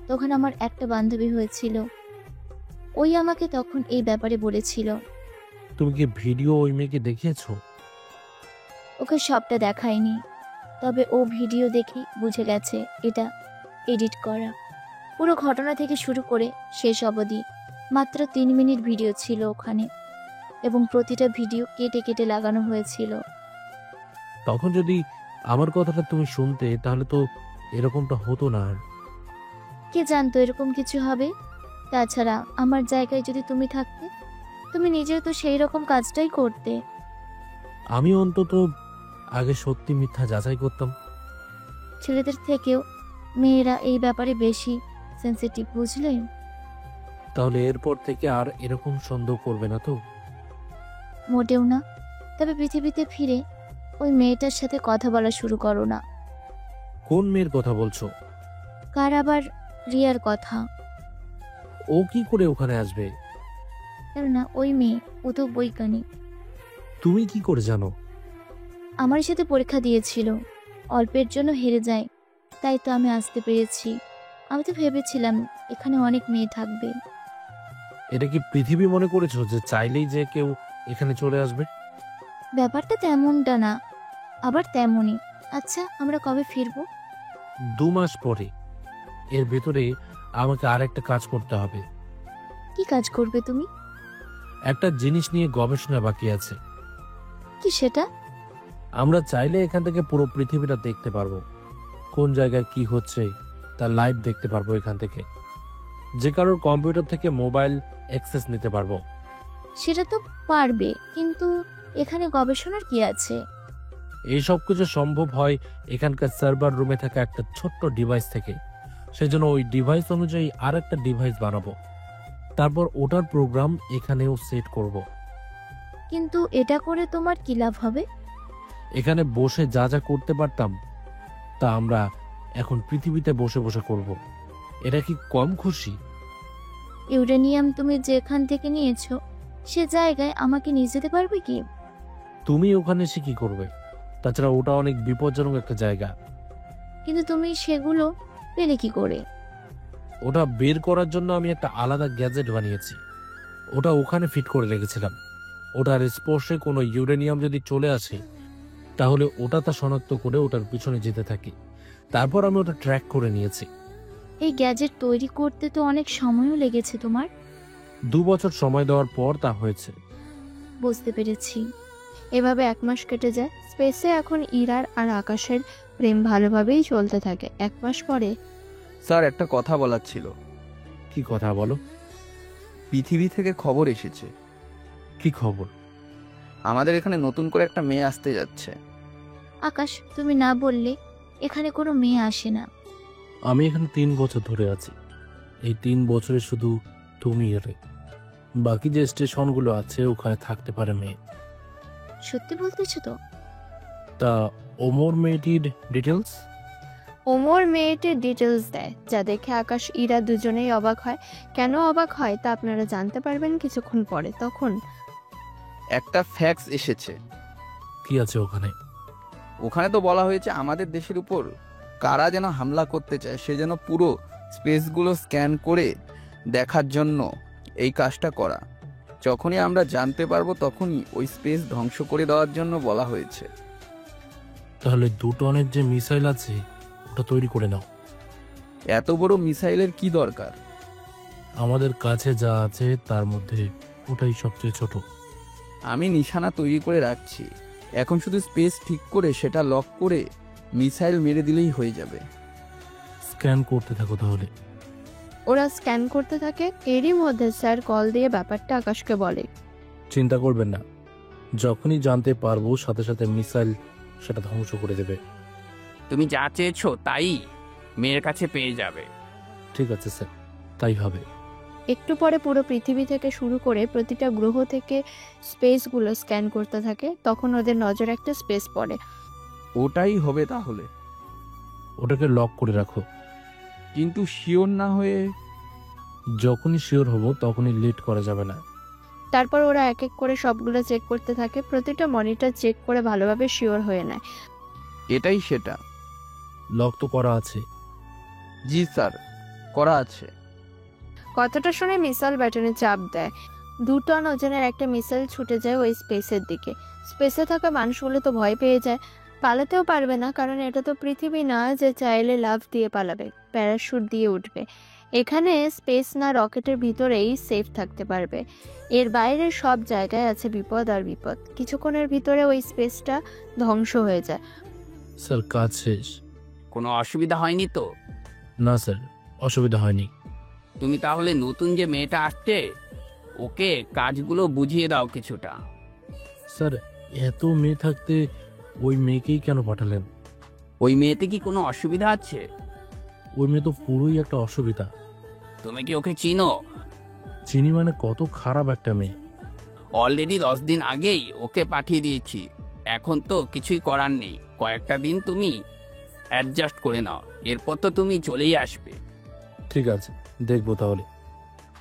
তখন আমার একটা বান্ধবী হয়েছিল, ওই আমাকে তখন এই ব্যাপারে বলেছিল। তুমি কি ভিডিও ওই মেয়েকে দেখিয়েছো? ওকে সবটা দেখায়নি, তবে ও ভিডিও দেখে বুঝে গেছে এটা এডিট করা। পুরো ঘটনা থেকে শুরু করে শেষ অবধি মাত্র 3 মিনিট ভিডিও ছিল ওখানে, এবং প্রতিটা ভিডিও কেটে কেটে লাগানো হয়েছিল। তখন যদি আমার কথাটা তুমি শুনতে তাহলে তো এরকমটা হতো না আর। কে জানতো এরকম কিছু হবে? তাছাড়া আমার জায়গায় যদি তুমি থাকতে, তুমি নিজেও তো সেই রকম কাজটাই করতে। আমি অন্তত আগে সত্যি মিথ্যা যাচাই করতাম। ছেলেদের থেকেও মেয়েরা এই ব্যাপারে বেশি সেনসিটিভ, বুঝলে? তাহলে এরপর থেকে আর এরকম সন্দেহ করবে না তো? মোটেও না। তবে পৃথিবীতে ফিরে ওই মেয়েটার সাথে কথা বলা শুরু করো না। কোন মেয়ের কথা বলছো? কার আবার রিয়ার কথা। ও কি করে ওখানে আসবে? কেননা ওই মেয়ে, ও তো বৈজ্ঞানিক। তুমি কি করে জানো? আমার সাথে পরীক্ষা দিয়েছিল, অল্পের জন্য হেরে যায়, তাই তো আমি আসতে পেরেছি। আমি তো ভেবেছিলাম এখানে অনেক মেয়ে থাকবে। এটা কি পৃথিবী মনে করেছো যে চাইলেই যে কেউ এখানে চলে আসবে? ব্যাপারটা তেমনটা না, আবার তেমনই। আচ্ছা, আমরা কবে ফিরবো? 2 মাস পরে। এর ভেতরে আমাকে আর একটা কাজ করতে হবে। কি কাজ করবে তুমি? একটা জিনিস নিয়ে গবেষণা বাকি আছে। কি সেটা? আমরা চাইলে এখান থেকে পুরো পৃথিবীটা দেখতে পারবো। কোন জায়গায় কি হচ্ছে তা লাইভ দেখতে পারবো এখান থেকে। যে কারোর কম্পিউটার থেকে মোবাইল অ্যাক্সেস নিতে পারবো। সেটা তো পারবে, কিন্তু এখানে গবেষণার কি আছে? এই সব কিছু সম্ভব হয় এখানকার সার্ভার রুমে থাকা একটা ছোট্ট ডিভাইস থেকে। সেজন্য ওই ডিভাইস অনুযায়ী আর একটা ডিভাইস বানাবো, তারপর ওটার প্রোগ্রাম এখানেও সেট করব। কিন্তু এটা করে তোমার কি লাভ হবে? এখানে বসে যা যা করতে পারতাম তা আমরা এখন পৃথিবীতে বসে বসে করব। এটা কি কম খুশি? ইউরেনিয়াম তুমি যেখান থেকে নিয়েছো সে জায়গায় আমাকে নিয়ে যেতে পারবে কি? তুমি ওখানে এসে কি করবে? তাছাড়া ওটা অনেক বিপজ্জনক একটা জায়গা। কিন্তু তুমি সেগুলো পেলে কি করে? ওটা বের করার জন্য আমি একটা আলাদা গ্যাজেট বানিয়েছি। ওটা ওখানে ফিট করে রেখেছিলাম। ওটার স্পর্শে কোনো ইউরেনিয়াম যদি চলে আসে তাহলে ওটা তা শনাক্ত করে ওটার পিছনে যেতে থাকি। তারপর আমি ওটা ট্র্যাক করে নিয়েছি। এই গ্যাজেট তৈরি করতে তো অনেক সময়ও লেগেছে তোমার। 2 বছর সময় দেওয়ার পর তা হয়েছে। বুঝতে পেরেছি। এভাবে 1 মাস কেটে যায়। স্পেসে এখন ইরার আর আকাশের প্রেম ভালোভাবেই চলতে থাকে। 1 মাস পরে স্যার, একটা কথা বলার ছিল। কি কথা বলো? পৃথিবী থেকে খবর এসেছে। কি খবর? আমাদের এখানে নতুন করে একটা মেয়ে আসতে যাচ্ছে। আকাশ, তুমি না বললে এখানে কোনো মেয়ে আসে না। আমি এখানে 3 বছর ধরে আছি। এই 3 বছরে শুধু তুমি এর, বাকি যে স্টেশনগুলো আছে ওখানে থাকতে পারে মেয়ে। সত্যি বলতেছো তো? তা ওমর মেয়েটির ডিটেলস? ওমর মেয়েটির ডিটেলস দেয়, যা দেখে আকাশ ইরা দুজনেই অবাক হয়। কেন অবাক হয় তা আপনারা জানতে পারবেন কিছুক্ষণ পরে। তখন একটা ফ্যাক্স এসেছে। কি আছে ওখানে? ওখানে তো বলা হয়েছে আমাদের দেশের উপর কারা যেন হামলা করতে চায়, সে যেন পুরো স্পেসগুলো স্ক্যান করে দেখার জন্য এই কাজটা করা। যখনই আমরা জানতে পারবো তখনই ওই স্পেস ধ্বংস করে দেওয়ার জন্য বলা হয়েছে। তাহলে 2 টনের যে মিসাইল আছে ওটা তৈরি করে নাও। এত বড় মিসাইলের কি দরকার? আমাদের কাছে যা আছে তার মধ্যে ওটাই সবচেয়ে ছোট। আমি নিশানা তৈরি করে রাখছি। এখন শুধু স্পেস ঠিক করে সেটা লক করে মিসাইল মেরে দিলেই হয়ে যাবে। স্ক্যান করতে থাকো তাহলে। ওরা স্ক্যান করতে থাকে। এরই মধ্যে স্যার কল দিয়ে ব্যাপারটা আকাশকে বলে। চিন্তা করবেন না, যখনই জানতে পারবো সাথে সাথে মিসাইল সেটা ধ্বংস করে দেবে। তুমি যা চেয়েছো তাই মেয়ের কাছে পেয়ে যাবে। ঠিক আছে স্যার, তাই হবে। একটু পরে পুরো পৃথিবী থেকে শুরু করে প্রতিটা গ্রহ থেকে স্পেসগুলো স্ক্যান করতে থাকে। তখন ওদের নজর একটা স্পেস পড়ে। ওটাই হবে তাহলে। ওটাকে লক করে রাখো। কিন্তু শিওর না হয়ে? যখনই শিওর হব তখনই লেট করা যাবে না। তারপর ওরা এক এক করে সবগুলো চেক করতে থাকে। প্রতিটা মনিটর চেক করে ভালোভাবে শিওর হয়ে নেয়। এটাই সেটা। লক তো করা আছে, জি স্যার, করা আছে। কথাটা শুনে মিসাইল ব্যাটনে চাপ দেয়। 2 টন ওজনের একটা মিসাইল ছুটে যায় ওই স্পেসের দিকে। স্পেসে থাকা মানুষগুলো তো ভয় পেয়ে যায়, পালাতেও পারবে না, কারণ এটা তো পৃথিবী না যে চাইলে লাফ দিয়ে পালাবে, প্যারাশুট দিয়ে উঠবে। এখানে স্পেস না রকেটের ভিতরেই সেফ থাকতে পারবে, এর বাইরে সব জায়গায় আছে বিপদ আর বিপদ। কিছুক্ষণের ভিতরে ওই স্পেসটা ধ্বংস হয়ে যায়। স্যার কাজ শেষ। কোনো অসুবিধা হয়নি তো? না স্যার, অসুবিধা হয়নি। তুমি তাহলে নতুন যে মেয়েটা আসছে ওকে কাজগুলো বুঝিয়ে দাও কিছুটা। স্যার এত মেয়ে থাকতে ওই মেয়েকেই কেন পাঠালেন? ওই মেয়েতে কি কোনো অসুবিধা আছে? ওই মেয়ে তো পুরোই একটা অসুবিধা। তুমি কি ওকে চিনো? চিনি মানে কত খারাপ একটা মেয়ে। অলরেডি 10 দিন আগেই ওকে পাঠিয়ে দিয়েছি, এখন তো কিছুই করার নেই। কয়েকটা দিন তুমি অ্যাডজাস্ট করে নাও, এরপর তো তুমি চলেই আসবে। ঠিক আছে, দেখবো তাহলে।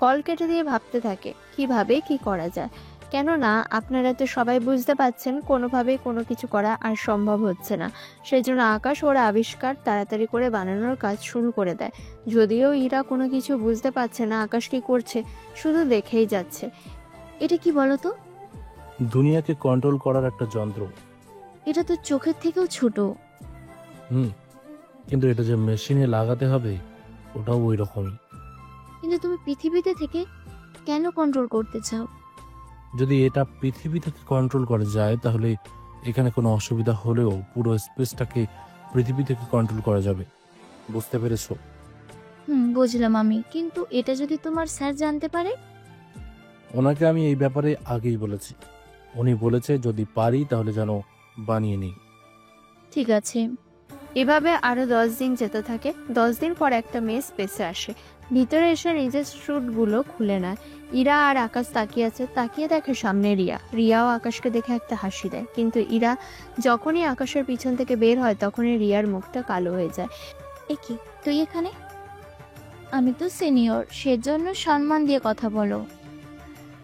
কল কেটে দিয়ে ভাবতে থাকে কিভাবে কি করা যায়, কেননা আপনারা তো সবাই বুঝতে পাচ্ছেন কোনোভাবেই কোনো কিছু করা আর সম্ভব হচ্ছে না। সেই জন্য আকাশ ওর আবিষ্কার তাড়াতাড়ি করে বানানোর কাজ শুরু করে দেয়। যদিও ইরা কোনো কিছু বুঝতে পারছে না আকাশ কি করছে, শুধু দেখেই যাচ্ছে। এটা কি বলো তো? দুনিয়াকে কন্ট্রোল করার একটা যন্ত্র। এটা তো চোখের থেকেও ছোট। কিন্তু এটা যে মেশিনে লাগাতে হবে ওটাও ওই রকমই। কিন্তু তুমি পৃথিবীতে থেকে কেন কন্ট্রোল করতে চাও? যদি এটা পৃথিবী থেকে কন্ট্রোল করা যায় তাহলে এখানে কোনো অসুবিধা হলেও পুরো স্পেসটাকে পৃথিবী থেকে কন্ট্রোল করা যাবে। বুঝতে পেরেছো? বুঝলাম আমি, কিন্তু এটা যদি তোমার স্যার জানতে পারে? ওনাকে আমি এই ব্যাপারে আগেই বলেছি, উনি বলেছে যদি পারি তাহলে যেন বানিয়ে নিই। ঠিক আছে। এভাবে আরো 10 দিন যেতে থাকে। 10 দিন পর একটা মেয়ে স্পেসে আসে, ভিতরে এসে নিজের স্যুটগুলো খুলে নেয়। ইরা আর আকাশ তাকিয়ে আছে, তাকিয়ে দেখে সামনে রিয়া। রিয়াও আকাশকে দেখে একটা হাসি দেয়, কিন্তু ইরা যখনই আকাশের পিছন থেকে বের হয় তখনই রিয়ার মুখটা কালো হয়ে যায়। এ কি, তুই এখানে? আমি তো সিনিয়র, সেজন্য সম্মান দিয়ে কথা বলো।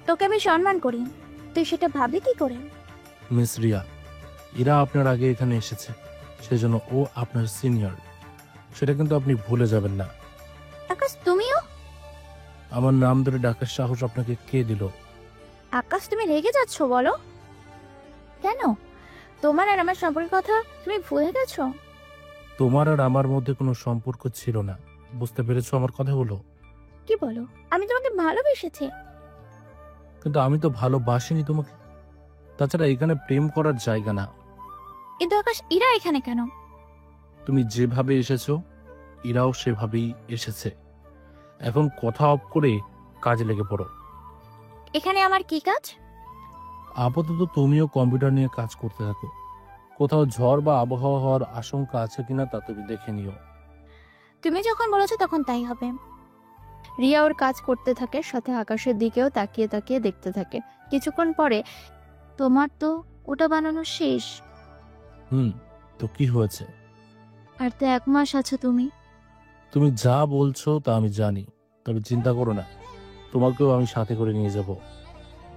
তোকে আমি সম্মান করি, তুই সেটা ভাবলি কি করে? মিস রিয়া, এরা আপনার আগে এখানে এসেছে, সেজন্য ও আপনার সিনিয়র, সেটা কিন্তু আপনি ভুলে যাবেন না। আকাশ তুমিও? আমার নাম ধরে ডাকার সাহস আপনাকে কে দিল? আকাশ তুমি রেগে যাচ্ছ বলো কেন? তোমার আর আমার সম্পর্কের কথা তুমি ভুলে গেছো? তোমার আর আমার মধ্যে কোনো সম্পর্ক ছিল না, বুঝতে পেরেছো আমার কথা হলো? কি বলো? আমি তোমাকে ভালোবেসেছি। কিন্তু আমি তো ভালোবাসিনি তোমাকে। তাছাড়া এখানে প্রেম করার জায়গা না। কিন্তু আকাশ ইরা এখানে কেন? তুমি যেভাবে এসেছো এরাও সেভাবেই এসেছে। এখন কথা অফ করে কাজে লেগে পড়ো। এখানে আমার কি কাজ? আপাতত তুমিও কম্পিউটার নিয়ে কাজ করতে থাকো। কোথাও ঝড় বা আবহাওয়া হওয়ার আশঙ্কা আছে কিনা তা তুমি দেখে নিও। তুমি যখন বলেছো তখন তাই হবে। রিয়া ওর কাজ করতে থাকে, সাথে আকাশের দিকেও তাকিয়ে তাকিয়ে দেখতে থাকে। কিছুক্ষণ পরে, তোমার তো ওটা বানানো শেষ। তো কি হয়েছে? আর তো 1 মাস আছো তুমি। তুমি যা বলছো তা আমি জানি, তবে চিন্তা করো না, তোমাকেও আমি সাথে করে নিয়ে যাব।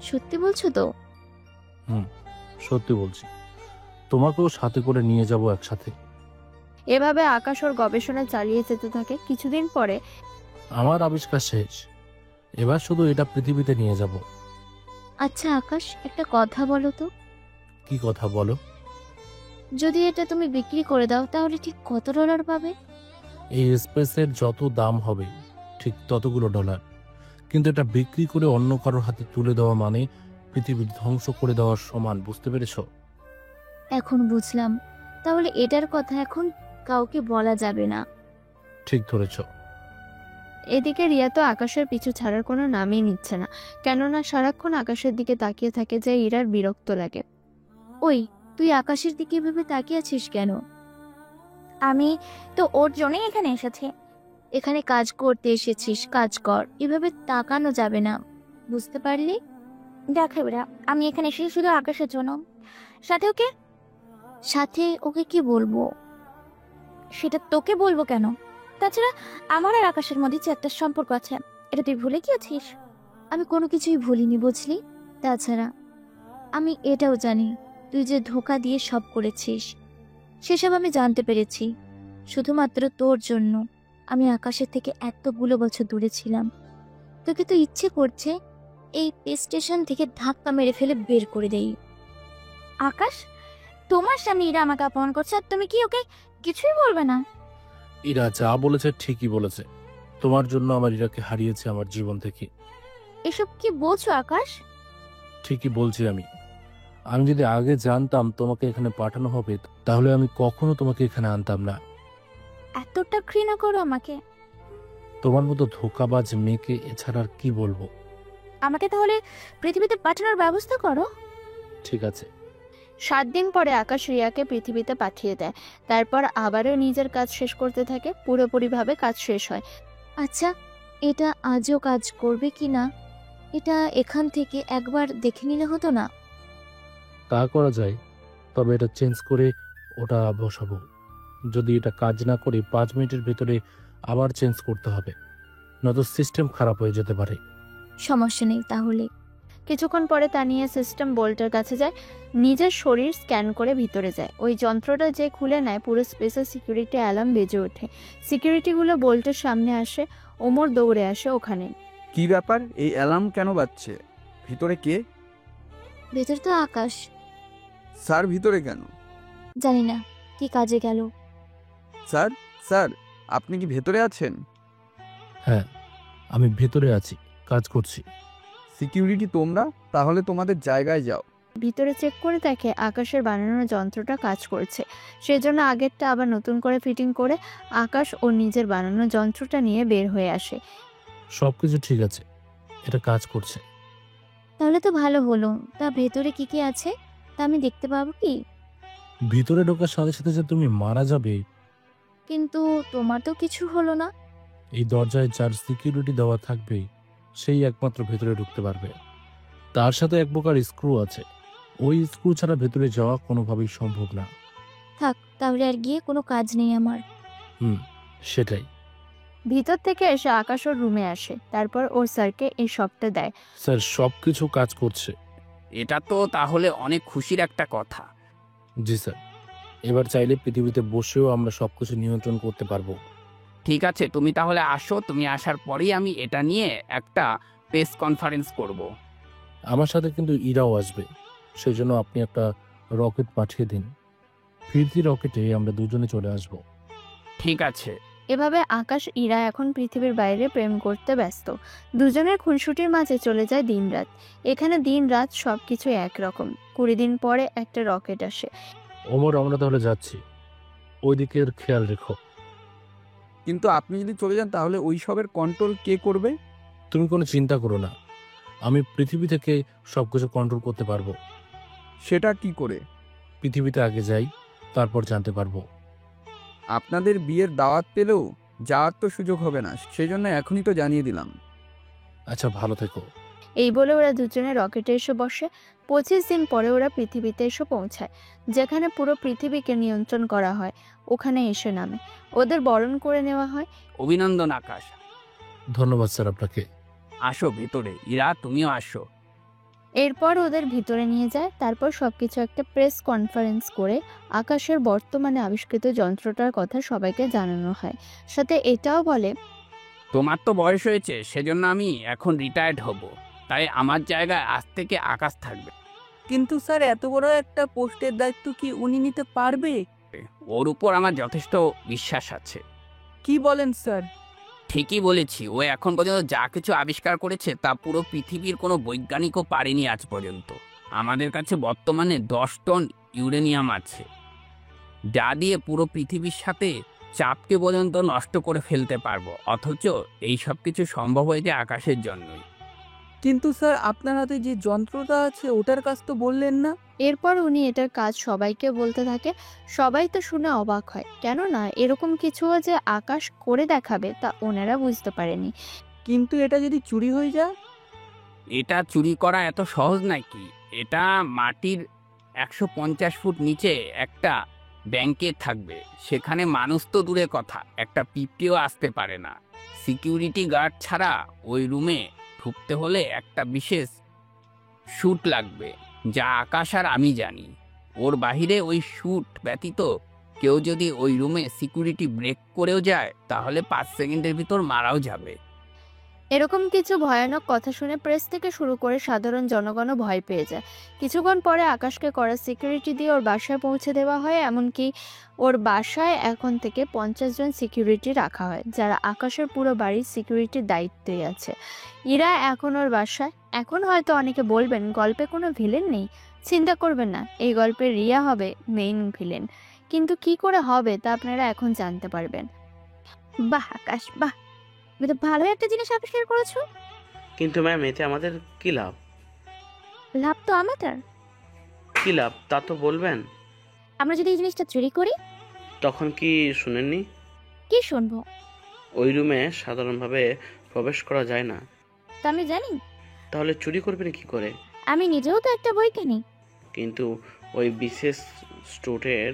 সত্যি বলছো তো? সত্যি বলছি, তোমাকেও সাথে করে নিয়ে যাব একসাথে। এভাবে আকাশ ওর গবেষণা চালিয়ে যেতে থাকে। কিছুদিন পরে, আমার আবিষ্কার শেষ, এবার শুধু এটা পৃথিবীতে নিয়ে যাব। আচ্ছা আকাশ, একটা কথা বলো তো। কি কথা বলো? যদি এটা তুমি বিক্রি করে দাও তাহলে ঠিক কত ডলার পাবে? এই স্পেসের যত দাম হবে ঠিক ততগুলো ডলার, কিন্তু এটা বিক্রি করে অন্য কারোর হাতে তুলে দেওয়া মানে পৃথিবী ধ্বংস করে দেওয়ার সমান, বুঝতে পেরেছো? এখন বুঝলাম, তাহলে এটার কথা এখন কাউকে বলা যাবে না। ঠিক ধরেছ। এদিকে রিয়া তো আকাশের পিছু ছাড়ার কোনো নামই নিচ্ছে না, কেননা সারাক্ষণ আকাশের দিকে তাকিয়ে থাকে, যে ইরার বিরক্ত লাগে। ওই, তুই আকাশের দিকে ভেবে তাকিয়ে আছিস কেন? আমি তো ওর জন্যই এখানে এসেছি। এখানে কাজ করতে এসেছিস, কাজ কর, এভাবে তাকানো যাবে না, বুঝতে পারলি? দেখো এরা, আমি এখানে এসেছি শুধু আকাশের জন্য। সাথে ওকে সাথে ওকে কি বলবো? সেটা তোকে বলবো কেন? তাছাড়া আমার আর আকাশের মধ্যে যে একটা সম্পর্ক আছে, এটা তুই ভুলে গিয়েছিস? আমি কোনো কিছুই ভুলিনি, বুঝলি? তাছাড়া আমি এটাও জানি তুই যে ধোঁকা দিয়ে সব করেছিস, সেসব আমি জানতে পেরেছি শুধুমাত্র তোর জন্য। আমি আকাশের থেকে এতগুলো বছর দূরে ছিলাম। তোকে তো ইচ্ছে করছে এই স্টেশন থেকে ধাক্কা মেরে ফেলে বের করে দেই। আকাশ, তোমার সামনে ইরা আমাকে অপমান করছে আর তুমি কি ওকে কিছুই বলবে না? ইরা যা বলেছে ঠিকই বলেছে। তোমার জন্য আমার ইরাকে হারিয়েছে আমার জীবন থেকে। এসব কি বলছো আকাশ? ঠিকই বলছি আমি। আমি যদি আগে জানতাম তোমাকে এখানে পাঠানো হবে, তাহলে আমি কখনো তোমাকে এখানে আনতাম না। এতটা ঘৃণা করো আমাকে? তোমার মতো ধোঁকাবাজ মেয়েকে এছাড়া আর কি বলবো। আমাকে তাহলে পৃথিবীতে পাঠানোর ব্যবস্থা করো। ঠিক আছে। 7 দিন পরে আকাশ রিয়াকে পৃথিবীতে পাঠিয়ে দেয়। তারপর আবারও নিজের কাজ শেষ করতে থাকে। পুরোপুরিভাবে কাজ শেষ হয়। আচ্ছা, এটা আজও কাজ করবে কি না এটা এখান থেকে একবার দেখে নিলে হতো না? তা করা যায়, তবে এটা চেঞ্জ করে ওটা বসাবো। যদি এটা কাজ না করে 5 মিনিটের ভেতরে আবার চেঞ্জ করতে হবে, নয়তো সিস্টেম খারাপ হয়ে যেতে পারে। সমস্যা নেই তাহলে। কিছুক্ষণ পরে তানিয়া সিস্টেম বোল্টের কাছে যায়, নিজের শরীর স্ক্যান করে ভিতরে যায়। ওই যন্ত্রটা যে খুলে নেয়, পুরো স্পেসের সিকিউরিটি অ্যালার্ম বেজে ওঠে। সিকিউরিটিগুলো বোল্টের সামনে আসে। ওমর দৌড়ে আসে ওখানে। কি ব্যাপার, এই অ্যালার্ম কেন বাজছে? ভিতরে কে? ভেতর তো আকাশ। স্যার ভিতরে কেন? জানি না কি কাজে গেল। স্যার, স্যার আপনি কি ভেতরে আছেন? হ্যাঁ, আমি ভেতরে আছি, কাজ করছি। সিকিউরিটি তোমরা? তাহলে তোমাদের জায়গায় যাও। ভিতরে চেক করে দেখে আকাশের বানানো যন্ত্রটা কাজ করছে। সেজন্য আগেরটা আবার নতুন করে ফিটিং করে আকাশ ওর নিজের বানানো যন্ত্রটা নিয়ে বের হয়ে আসে। সবকিছু ঠিক আছে, এটা কাজ করছে। তাহলে তো ভালো হলো। তা ভেতরে কি কি আছে তা আমি দেখতে পাবো কি? ভিতরে ঢোকার সাথে সাথে যে তুমি মারা যাবে। কিন্তু তোমার তো কিছু হলো না। এই দরজায় যার সিকিউরিটি দেওয়া থাকবে সেই একমাত্র ভেতরে ঢুকতে পারবে। তার সাথে এক প্রকার স্ক্রু আছে, ওই স্ক্রু ছাড়া ভেতরে যাওয়া কোনোভাবেই সম্ভব না। থাক, তাহলে আর গিয়ে কোনো কাজ নেই আমার। সেটাই। ভিতর থেকে এসে আকাশ ওর রুমে আসে। তারপর ওর স্যারকে এই সবটা দেয়। স্যার, সবকিছু কাজ করছে। এটা তো তাহলে অনেক খুশির একটা কথা। জি স্যার, এবার চাইলে পৃথিবীতে বসেও আমরা সবকিছু নিয়ন্ত্রণ করতে পারবো। ঠিক আছে, তুমি তাহলে আসো। তুমি আসার পরেই আমি এটা নিয়ে একটা প্রেস কনফারেন্স করব। আমার সাথে কিন্তু ইরাও আসবে, সেই জন্য আপনি একটা রকেট পাঠিয়ে দিন। ফিরতি রকেটে আমরা দুজনে চলে আসব। ঠিক আছে। এভাবে আকাশ ইরা এখন পৃথিবীর বাইরে প্রেম করতে ব্যস্ত। দুজনের খুনসুটির মাঝে চলে যায় দিনরাত। এখানে দিনরাত সবকিছু একরকম। 20 দিন পরে একটা রকেট আসে। ওমর, আমরা তাহলে যাচ্ছি, ওই দিকের খেয়াল রেখো। কিন্তু আপনি যদি চলে যান তাহলে ওই সবের কন্ট্রোল কে করবে? তুমি কোনো চিন্তা করো না, আমি পৃথিবী থেকে সবকিছু কন্ট্রোল করতে পারবো। সেটা কি করে? পৃথিবীতে আগে যাই, তারপর জানতে পারবো। আপনাদের বিয়ের দাওয়াত পেলেও যাওয়ার তো সুযোগ হবে না, সেই জন্য এখনই তো জানিয়ে দিলাম। আচ্ছা, ভালো থেকো। এই বলে ওরা দুজনে রকেটে এসে বসে। 25 দিন পরে ওরা পৃথিবীতে এসে পৌঁছায়, যেখানে পুরো পৃথিবীকে নিয়ন্ত্রণ করা হয়। ওখানে এসে নামে। ওদের বরণ করে নেওয়া হয়। অভিনন্দন আকাশ। ধন্যবাদ স্যার আপনাকে। আসো ভেতরে। ইরা, তুমিও আসো। এরপর ওদের ভিতরে নিয়ে যায়। তারপর সবকিছু একটা প্রেস কনফারেন্স করে আকাশের বর্তমানে আবিষ্কৃত যন্ত্রটার কথা সবাইকে জানানো হয়। সাথে এটাও বলে, তোমার তো বয়স হয়েছে, সেজন্য আমি এখন রিটায়ার্ড হব। তাই আমার জায়গায় আজ থেকে আকাশ থাকবে। কিন্তু স্যার, এত বড় একটা পোস্টের দায়িত্ব কি উনি নিতে পারবে? ওর উপর আমার যথেষ্ট বিশ্বাস আছে। কি বলেন স্যার? ঠিকই বলেছি। ও এখন পর্যন্ত যা কিছু আবিষ্কার করেছে তা পুরো পৃথিবীর কোনো বৈজ্ঞানিকও পারেনি আজ পর্যন্ত। আমাদের কাছে বর্তমানে 10 টন ইউরেনিয়াম আছে, যা দিয়ে পুরো পৃথিবীর সাথে চাপকে পর্যন্ত নষ্ট করে ফেলতে পারবো। অথচ এই সব কিছু সম্ভব হয়েছে আকাশের জন্যই। কিন্তু স্যার, আপনার হাতে যে যন্ত্রটা আছে ওটার কাজ তো বললেন না। এরপর উনি এটার কাজ সবাইকে বলতে থাকে। সবাই তো শুনে অবাক হয়, কেননা এরকম কিছুও যে আকাশ করে দেখাবে তা ওনারা বুঝতে পারেনি। কিন্তু এটা যদি চুরি হয়ে যায়? এটা চুরি করা এত সহজ নাকি? এটা মাটির 150 ফুট নিচে একটা ব্যাংকে থাকবে। সেখানে মানুষ তো দূরে কথা, একটা পিঁপড়েও আসতে পারে না। সিকিউরিটি গার্ড ছাড়া ওই রুমে ঢুকতে হলে একটা বিশেষ স্যুট লাগবে, যা আকাশ আর আমি জানি। ওর বাহিরে ওই স্যুট ব্যতীত কেউ যদি ওই রুমে সিকিউরিটি ব্রেক করেও যায় তাহলে 5 সেকেন্ডের ভিতর মারাও যাবে। এরকম কিছু ভয়ানক কথা শুনে প্রেস থেকে শুরু করে সাধারণ জনগণও ভয় পেয়ে যায়। কিছুক্ষণ পরে আকাশকে করা সিকিউরিটি দিয়ে ওর বাসায় পৌঁছে দেওয়া হয়। এমনকি ওর বাসায় এখন থেকে 50 জন সিকিউরিটি রাখা হয়, যারা আকাশের পুরো বাড়ির সিকিউরিটির দায়িত্বে আছে। ইরা এখন ওর বাসায়। এখন হয়তো অনেকে বলবেন গল্পে কোনো ভিলেন নেই। চিন্তা করবেন না, এই গল্পে রিয়া হবে মেইন ভিলেন। কিন্তু কি করে হবে তা আপনারা এখন জানতে পারবেন। বাহ আকাশ, বাহ, তুমি তো ভালো একটা জিনিস আবিষ্কার করেছো। কিন্তু ম্যাম, এতে আমাদের কি লাভ? লাভ তো আমাদের। কি লাভ তা তো বলবেন। আমরা যদি এই জিনিসটা চুরি করি? তখন কি শুনেননি? কি শুনবো? ওই রুমে সাধারণভাবে প্রবেশ করা যায় না। তা আমি জানি। তাহলে চুরি করবেন কি করে? আমি নিজেও তো একটা বই কিনি। কিন্তু ওই বিশেষ স্টোরের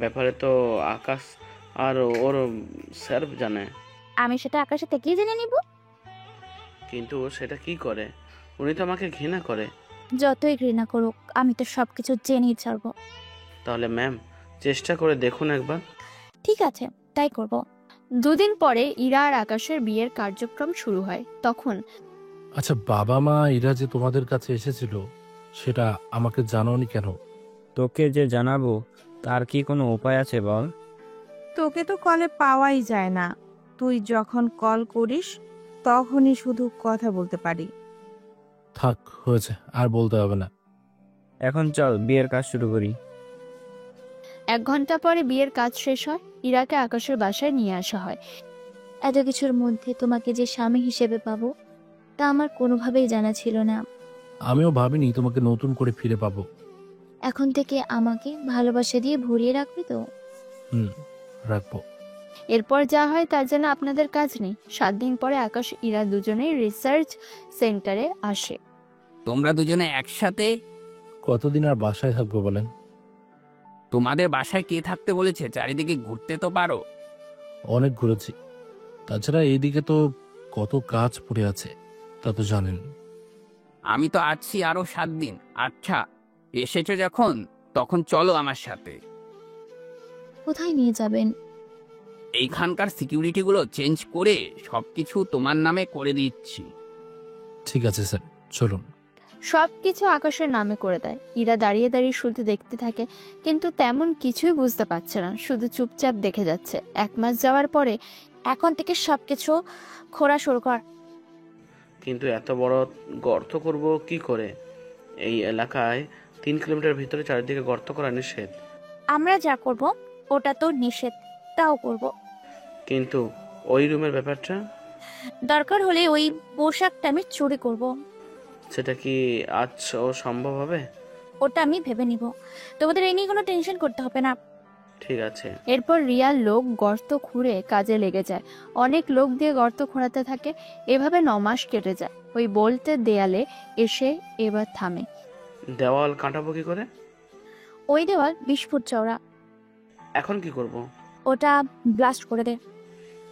ব্যাপারে তো আকাশ আর ওর স্যার জানে। আমি সেটা আকাশের থেকেই জেনে নিব। কিন্তু সেটা কি করে? উনি তো আমাকে ঘৃণা করে। যতই ঘৃণা করুক, আমি তো সবকিছু জেনেই ছাড়বো। তাহলে ম্যাম, চেষ্টা করে দেখুন একবার। ঠিক আছে, তাই করব। দুদিন পরে ইরা আর আকাশের বিয়ের কার্যক্রম শুরু হয়। তখন আচ্ছা, বাবা মা এরা যে তোমাদের কাছে এসেছিল সেটা আমাকে জানাওনি কেন? তোকে যে জানাবো তার কি কোনো উপায় আছে বল? তোকে তো কলে পাওয়াই যায় না। তুই যখন কল করিস তখনই শুধু কথা বলতে পারি। থাক, হয়েছে, আর বলতে হবে না। এখন চল বিয়ের কাজ শুরু করি। 1 ঘন্টা পরে বিয়ের কাজ শেষ হয়। ইরাকে আকাশের বাসায় নিয়ে আসা হয়। এত কিছুর মধ্যে তোমাকে যে স্বামী হিসেবে পাবো তা আমার কোনোভাবেই জানা ছিল না। আমিও ভাবিনি তোমাকে নতুন করে ফিরে পাবো। এখন থেকে আমাকে ভালোবাসা দিয়ে ভরিয়ে রাখবে তো? রাখবো। এরপর যা হয় তার জন্য আপনাদের কাজ নেই। 7 দিন পরে আকাশ ইরা দুজনেই রিসার্চ সেন্টারে আসে। তোমরা দুজনে একসাথে? কতদিন আর বাসায় থাকবো বলেন? তোমাদের বাসায় কে থাকতে বলেছে? চারিদিকে ঘুরতে তো পারো। অনেক ঘুরেছি, তাছাড়া এইদিকে তো কত কাজ পড়ে আছে তা তো জানেন। আমি তো আছি আরো 7 দিন। আচ্ছা, এসেছো যখন, তখন চলো আমার সাথে। কোথায় নিয়ে যাবেন? এইখানকার সিকিউরিটি গুলো চেঞ্জ করে সবকিছু তোমার নামে করে দিচ্ছি। ঠিক আছে স্যার, চলুন। সবকিছু আকাশের নামে করে দেয়। ইরা দাঁড়িয়ে দাঁড়িয়ে শুধু দেখতে থাকে, কিন্তু তেমন কিছুই বুঝতে পারছে না, শুধু চুপচাপ দেখে যাচ্ছে। 1 মাস যাওয়ার পরে এখন থেকে সবকিছু খোঁড়া শুরু কর। কিন্তু এত বড় গর্ত করব কি করে? এই এলাকায় 3 কিলোমিটার ভিতরে চারিদিকে গর্ত করা নিষেধ। আমরা যা করব ওটা তো নিষেধ, তাও করব। কিন্তু ওই রুমের ব্যাপারটা? দরকার হলে ওই পোশাকটা আমি চুরি করব। সেটা কি আজ সম্ভব হবে? ওটা আমি ভেবে নিব, তোমাদের এই নিয়ে কোনো টেনশন করতে হবে না। ঠিক আছে। এরপর রিয়ার লোক গর্ত খুঁড়ে কাজে লেগে যায়। অনেক লোক দিয়ে গর্ত খোঁড়াতে থাকে। এভাবে 9 মাস কেটে যায়। ওই বলতে দেয়ালে এসে এবার থামে। দেওয়াল কাটাবো কি করে? ওই দেওয়াল 20 ফুট চওড়া। এখন কি করব? ওটা ব্লাস্ট করে দে।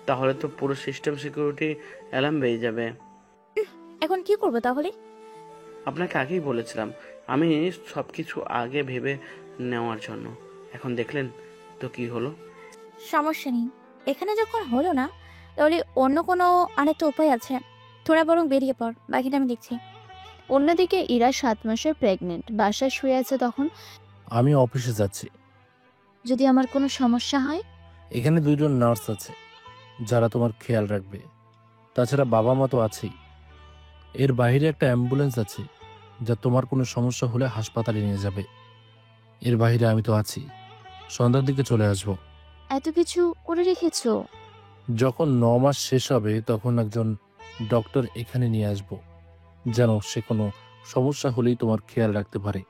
তাহলে তো পুরো সিস্টেম সিকিউরিটি অ্যালার্ম বেজে যাবে। এখন কি করব তাহলে? আপনাকে আগেই বলেছিলাম আমি সবকিছু আগে ভেবে নেওয়ার জন্য। এখন দেখলেন তো কি হলো। সমস্যা নেই, এখানে যখন হলো না তাহলে অন্য কোনো আরেকটা উপায় আছে। তোরা বরং বেরিয়ে পড়, বাকিটা আমি দেখছি। অন্যদিকে ইরা 7 মাসের প্রেগনেন্ট, বাসায় শুয়ে আছে। তখন আমি অফিসে যাচ্ছি। যদি আমার কোনো সমস্যা হয়? এখানে 2 জন নার্স আছে যারা তোমার খেয়াল রাখবে। তাছাড়া বাবা মা তো আছেই। এর বাইরে একটা অ্যাম্বুলেন্স আছে যা তোমার কোনো সমস্যা হলে হাসপাতালে নিয়ে যাবে। এর বাইরে আমি তো আছি। সন্ধ্যার দিকে চলে আসব। এত কিছু করে রেখেছো? যখন 9 মাস শেষ হবে তখন একজন ডক্টর এখানে নিয়ে আসব, যেন সে কোনো সমস্যা হলেই তোমার খেয়াল রাখতে পারে।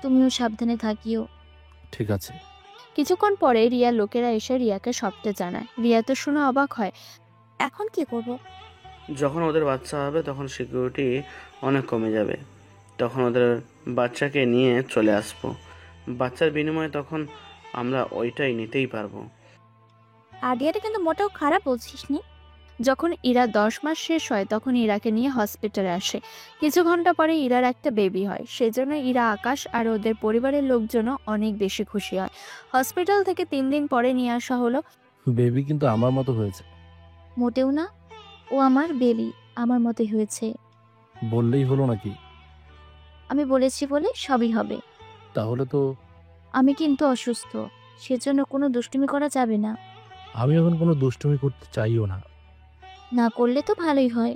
তুমিও সাবধানে থাকিও। ঠিক আছে। কিছুক্ষণ পরে রিয়ার লোকেরা এসে রিয়াকে সবটা জানায়। রিয়া তো শুনে অবাক হয়। এখন কি করব? যখন ওদের বাচ্চা হবে তখন সিকিউরিটি অনেক কমে যাবে। তখন ওদের বাচ্চাকে নিয়ে চলে আসবো। বাচ্চার বিনিময়ে তখন আমরা ওইটাই নিতেই পারবো। আইডিয়াটা কিন্তু মোটেও খারাপ বলছিস নি। যখন ইরা 10 মাস শেষ হয় তখন ইরাকে নিয়ে হসপিটালে আসে। কিছু ঘন্টা পরে ইরার একটা বেবি হয়, সেজন্য ইরা, আকাশ আর ওদের পরিবারের লোকজনও অনেক বেশি খুশি হয়। হসপিটাল থেকে 3 দিন পরে নিয়ে আসা হলো। বেবি কিন্তু আমার মতো হয়েছে। মোটেও না, ও আমার বেবি, আমার মতোই হয়েছে। বললেই হলো নাকি? আমি বলেছি বলে সবই হবে। তাহলে তো আমি কিন্তু অসুস্থ, সেজন্য কোনো দুষ্টুমি করা যাবে না। আমি এখন কোনো দুষ্টুমি করতে চাইও না। না করলে তো ভালোই হয়।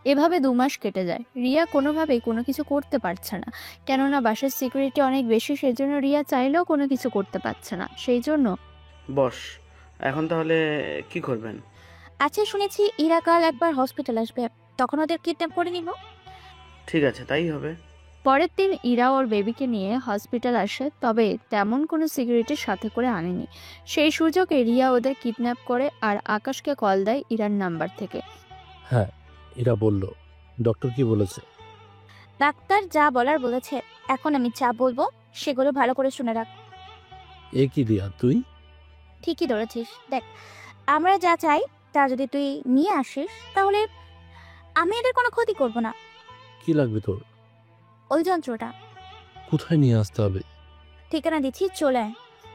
এভাবে 2 মাস কেটে যায়। রিয়া কোনোভাবেই কোনো কিছু করতে পারছে না, কেননা বাসার সিকিউরিটি অনেক বেশি, সেজন্য রিয়া চাইলেও কোনো কিছু করতে পারছে না। সেই জন্য বস, এখন তাহলে কি করবেন? আচ্ছা, শুনেছি ইরা কাল একবার হসপিটাল আসবে, তখন ওদের কিডন্যাপ করে নিব। ঠিক আছে, তাই হবে। পরের দিন ইরা ওর বেবিকে নিয়ে হসপিটাল আসে, তবে তেমন কোনো সিকিউরিটির সাথে করে আনেনি। সেই সুযোগে রিয়া ওদের কিডন্যাপ করে আর আকাশকে কল দেয় ইরার নাম্বার থেকে। হ্যাঁ, এরা বলল। ডক্টর কি বলেছে? ডাক্তার যা বলার বলেছে, এখন আমি যা বলবো সেগুলো ভালো করে শুনে রাখ। এ কি রিয়া, তুই? ঠিকই ধরেছিস। দেখ, আমরা যা চাই তা যদি তুই নিয়ে আসিস তাহলে আমি এদের কোনো ক্ষতি করব না। কি লাগবে তোর? ওই যন্ত্রটা কোথায় নিয়ে আসতে হবে? ঠিকানা দিচ্ছি, চলে আয়।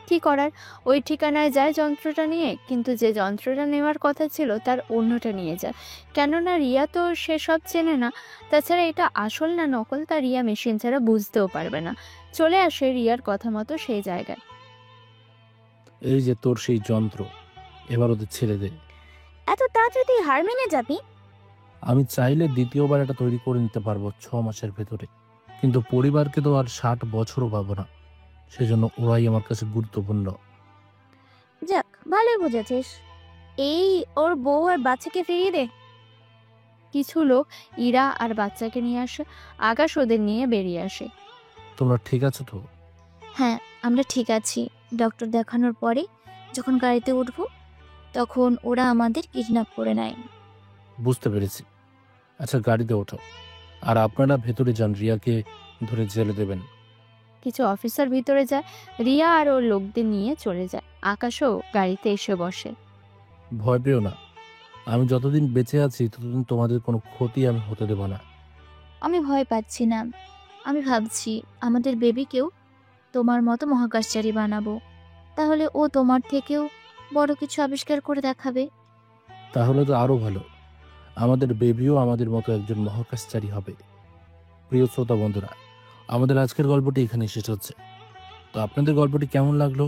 কি করার, ওই ঠিকানায় যায় যন্ত্রটা নিয়ে, কিন্তু যে যন্ত্রটা নেওয়ার কথা ছিল তার অন্যটা নিয়ে যায়। কেননা রিয়া তো সেসব চেনে না, তাছাড়া এটা আসল না নকল তা রিয়া মেশিন ছাড়া বুঝতেও পারবে না। চলে আসে রিয়ার কথা মতো সেই জায়গায়। এই যে তোর সেই যন্ত্র, এবার ওদের ছেড়ে দে। এত তাড়াতাড়ি তুই হার মেনে যাবি? আমি চাইলে দ্বিতীয়বার এটা তৈরি করে নিতে পারবো 6 মাসের ভেতরে, কিন্তু পরিবারকে তো আর 60 বছরও পাবো না, সেজন্য ওরাই আমার কাছে গুরুত্বপূর্ণ। যাক, ভালোই বুঝেছিস। এই ওর বউ আর বাচ্চাকে ফিরিয়ে দে। কিছু লোক ইরা আর বাচ্চাকে নিয়ে আসে, আকাশ ওদের নিয়ে বেরিয়ে আসে। তোমরা ঠিক আছো তো? হ্যাঁ, আমরা ঠিক আছি। ডক্টর দেখানোর পরে যখন গাড়িতে উঠবো তখন ওরা আমাদের কিডন্যাপ করে নেয়। বুঝতে পেরেছি। আচ্ছা, গাড়িতে ওঠো, আর আপনারা ভেতরে যান, রিয়াকে ধরে জেলে দেবেন। কিছু অফিসার ভিতরে যায়, রিয়া আর ওর লোকদের নিয়ে চলে যায়। আকাশও গাড়িতে এসে বসে। ভয় পেও না, আমি যতদিন বেঁচে আছি ততদিন তোমাদের কোনো ক্ষতি আমি হতে দেব না। আমি ভয় পাচ্ছি না, আমি ভাবছি আমাদের বেবিকেও তোমার মতো মহাকাশচারী বানাবো, তাহলে ও তোমার থেকেও বড় কিছু আবিষ্কার করে দেখাবে। তাহলে তো আরো ভালো, আমাদের বেবিও আমাদের মতো একজন মহাকাশচারী হবে। প্রিয় শ্রোতা বন্ধুরা, আমাদের আজকের গল্পটি এখানে শেষ হচ্ছে। তো আপনাদের গল্পটি কেমন লাগলো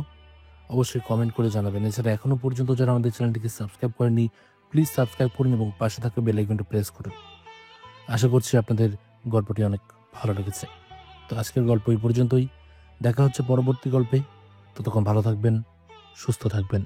অবশ্যই কমেন্ট করে জানাবেন। এছাড়া এখনো পর্যন্ত যারা আমাদের চ্যানেলটিকে সাবস্ক্রাইব করেনি, প্লিজ সাবস্ক্রাইব করুন এবং পাশে থাকা বেল আইকনটি প্রেস করুন। আশা করছি আপনাদের গল্পটি অনেক ভালো লেগেছে। তো আজকের গল্প এই পর্যন্তই, দেখা হচ্ছে পরবর্তী গল্পে। ততক্ষণ ভালো থাকবেন, সুস্থ থাকবেন।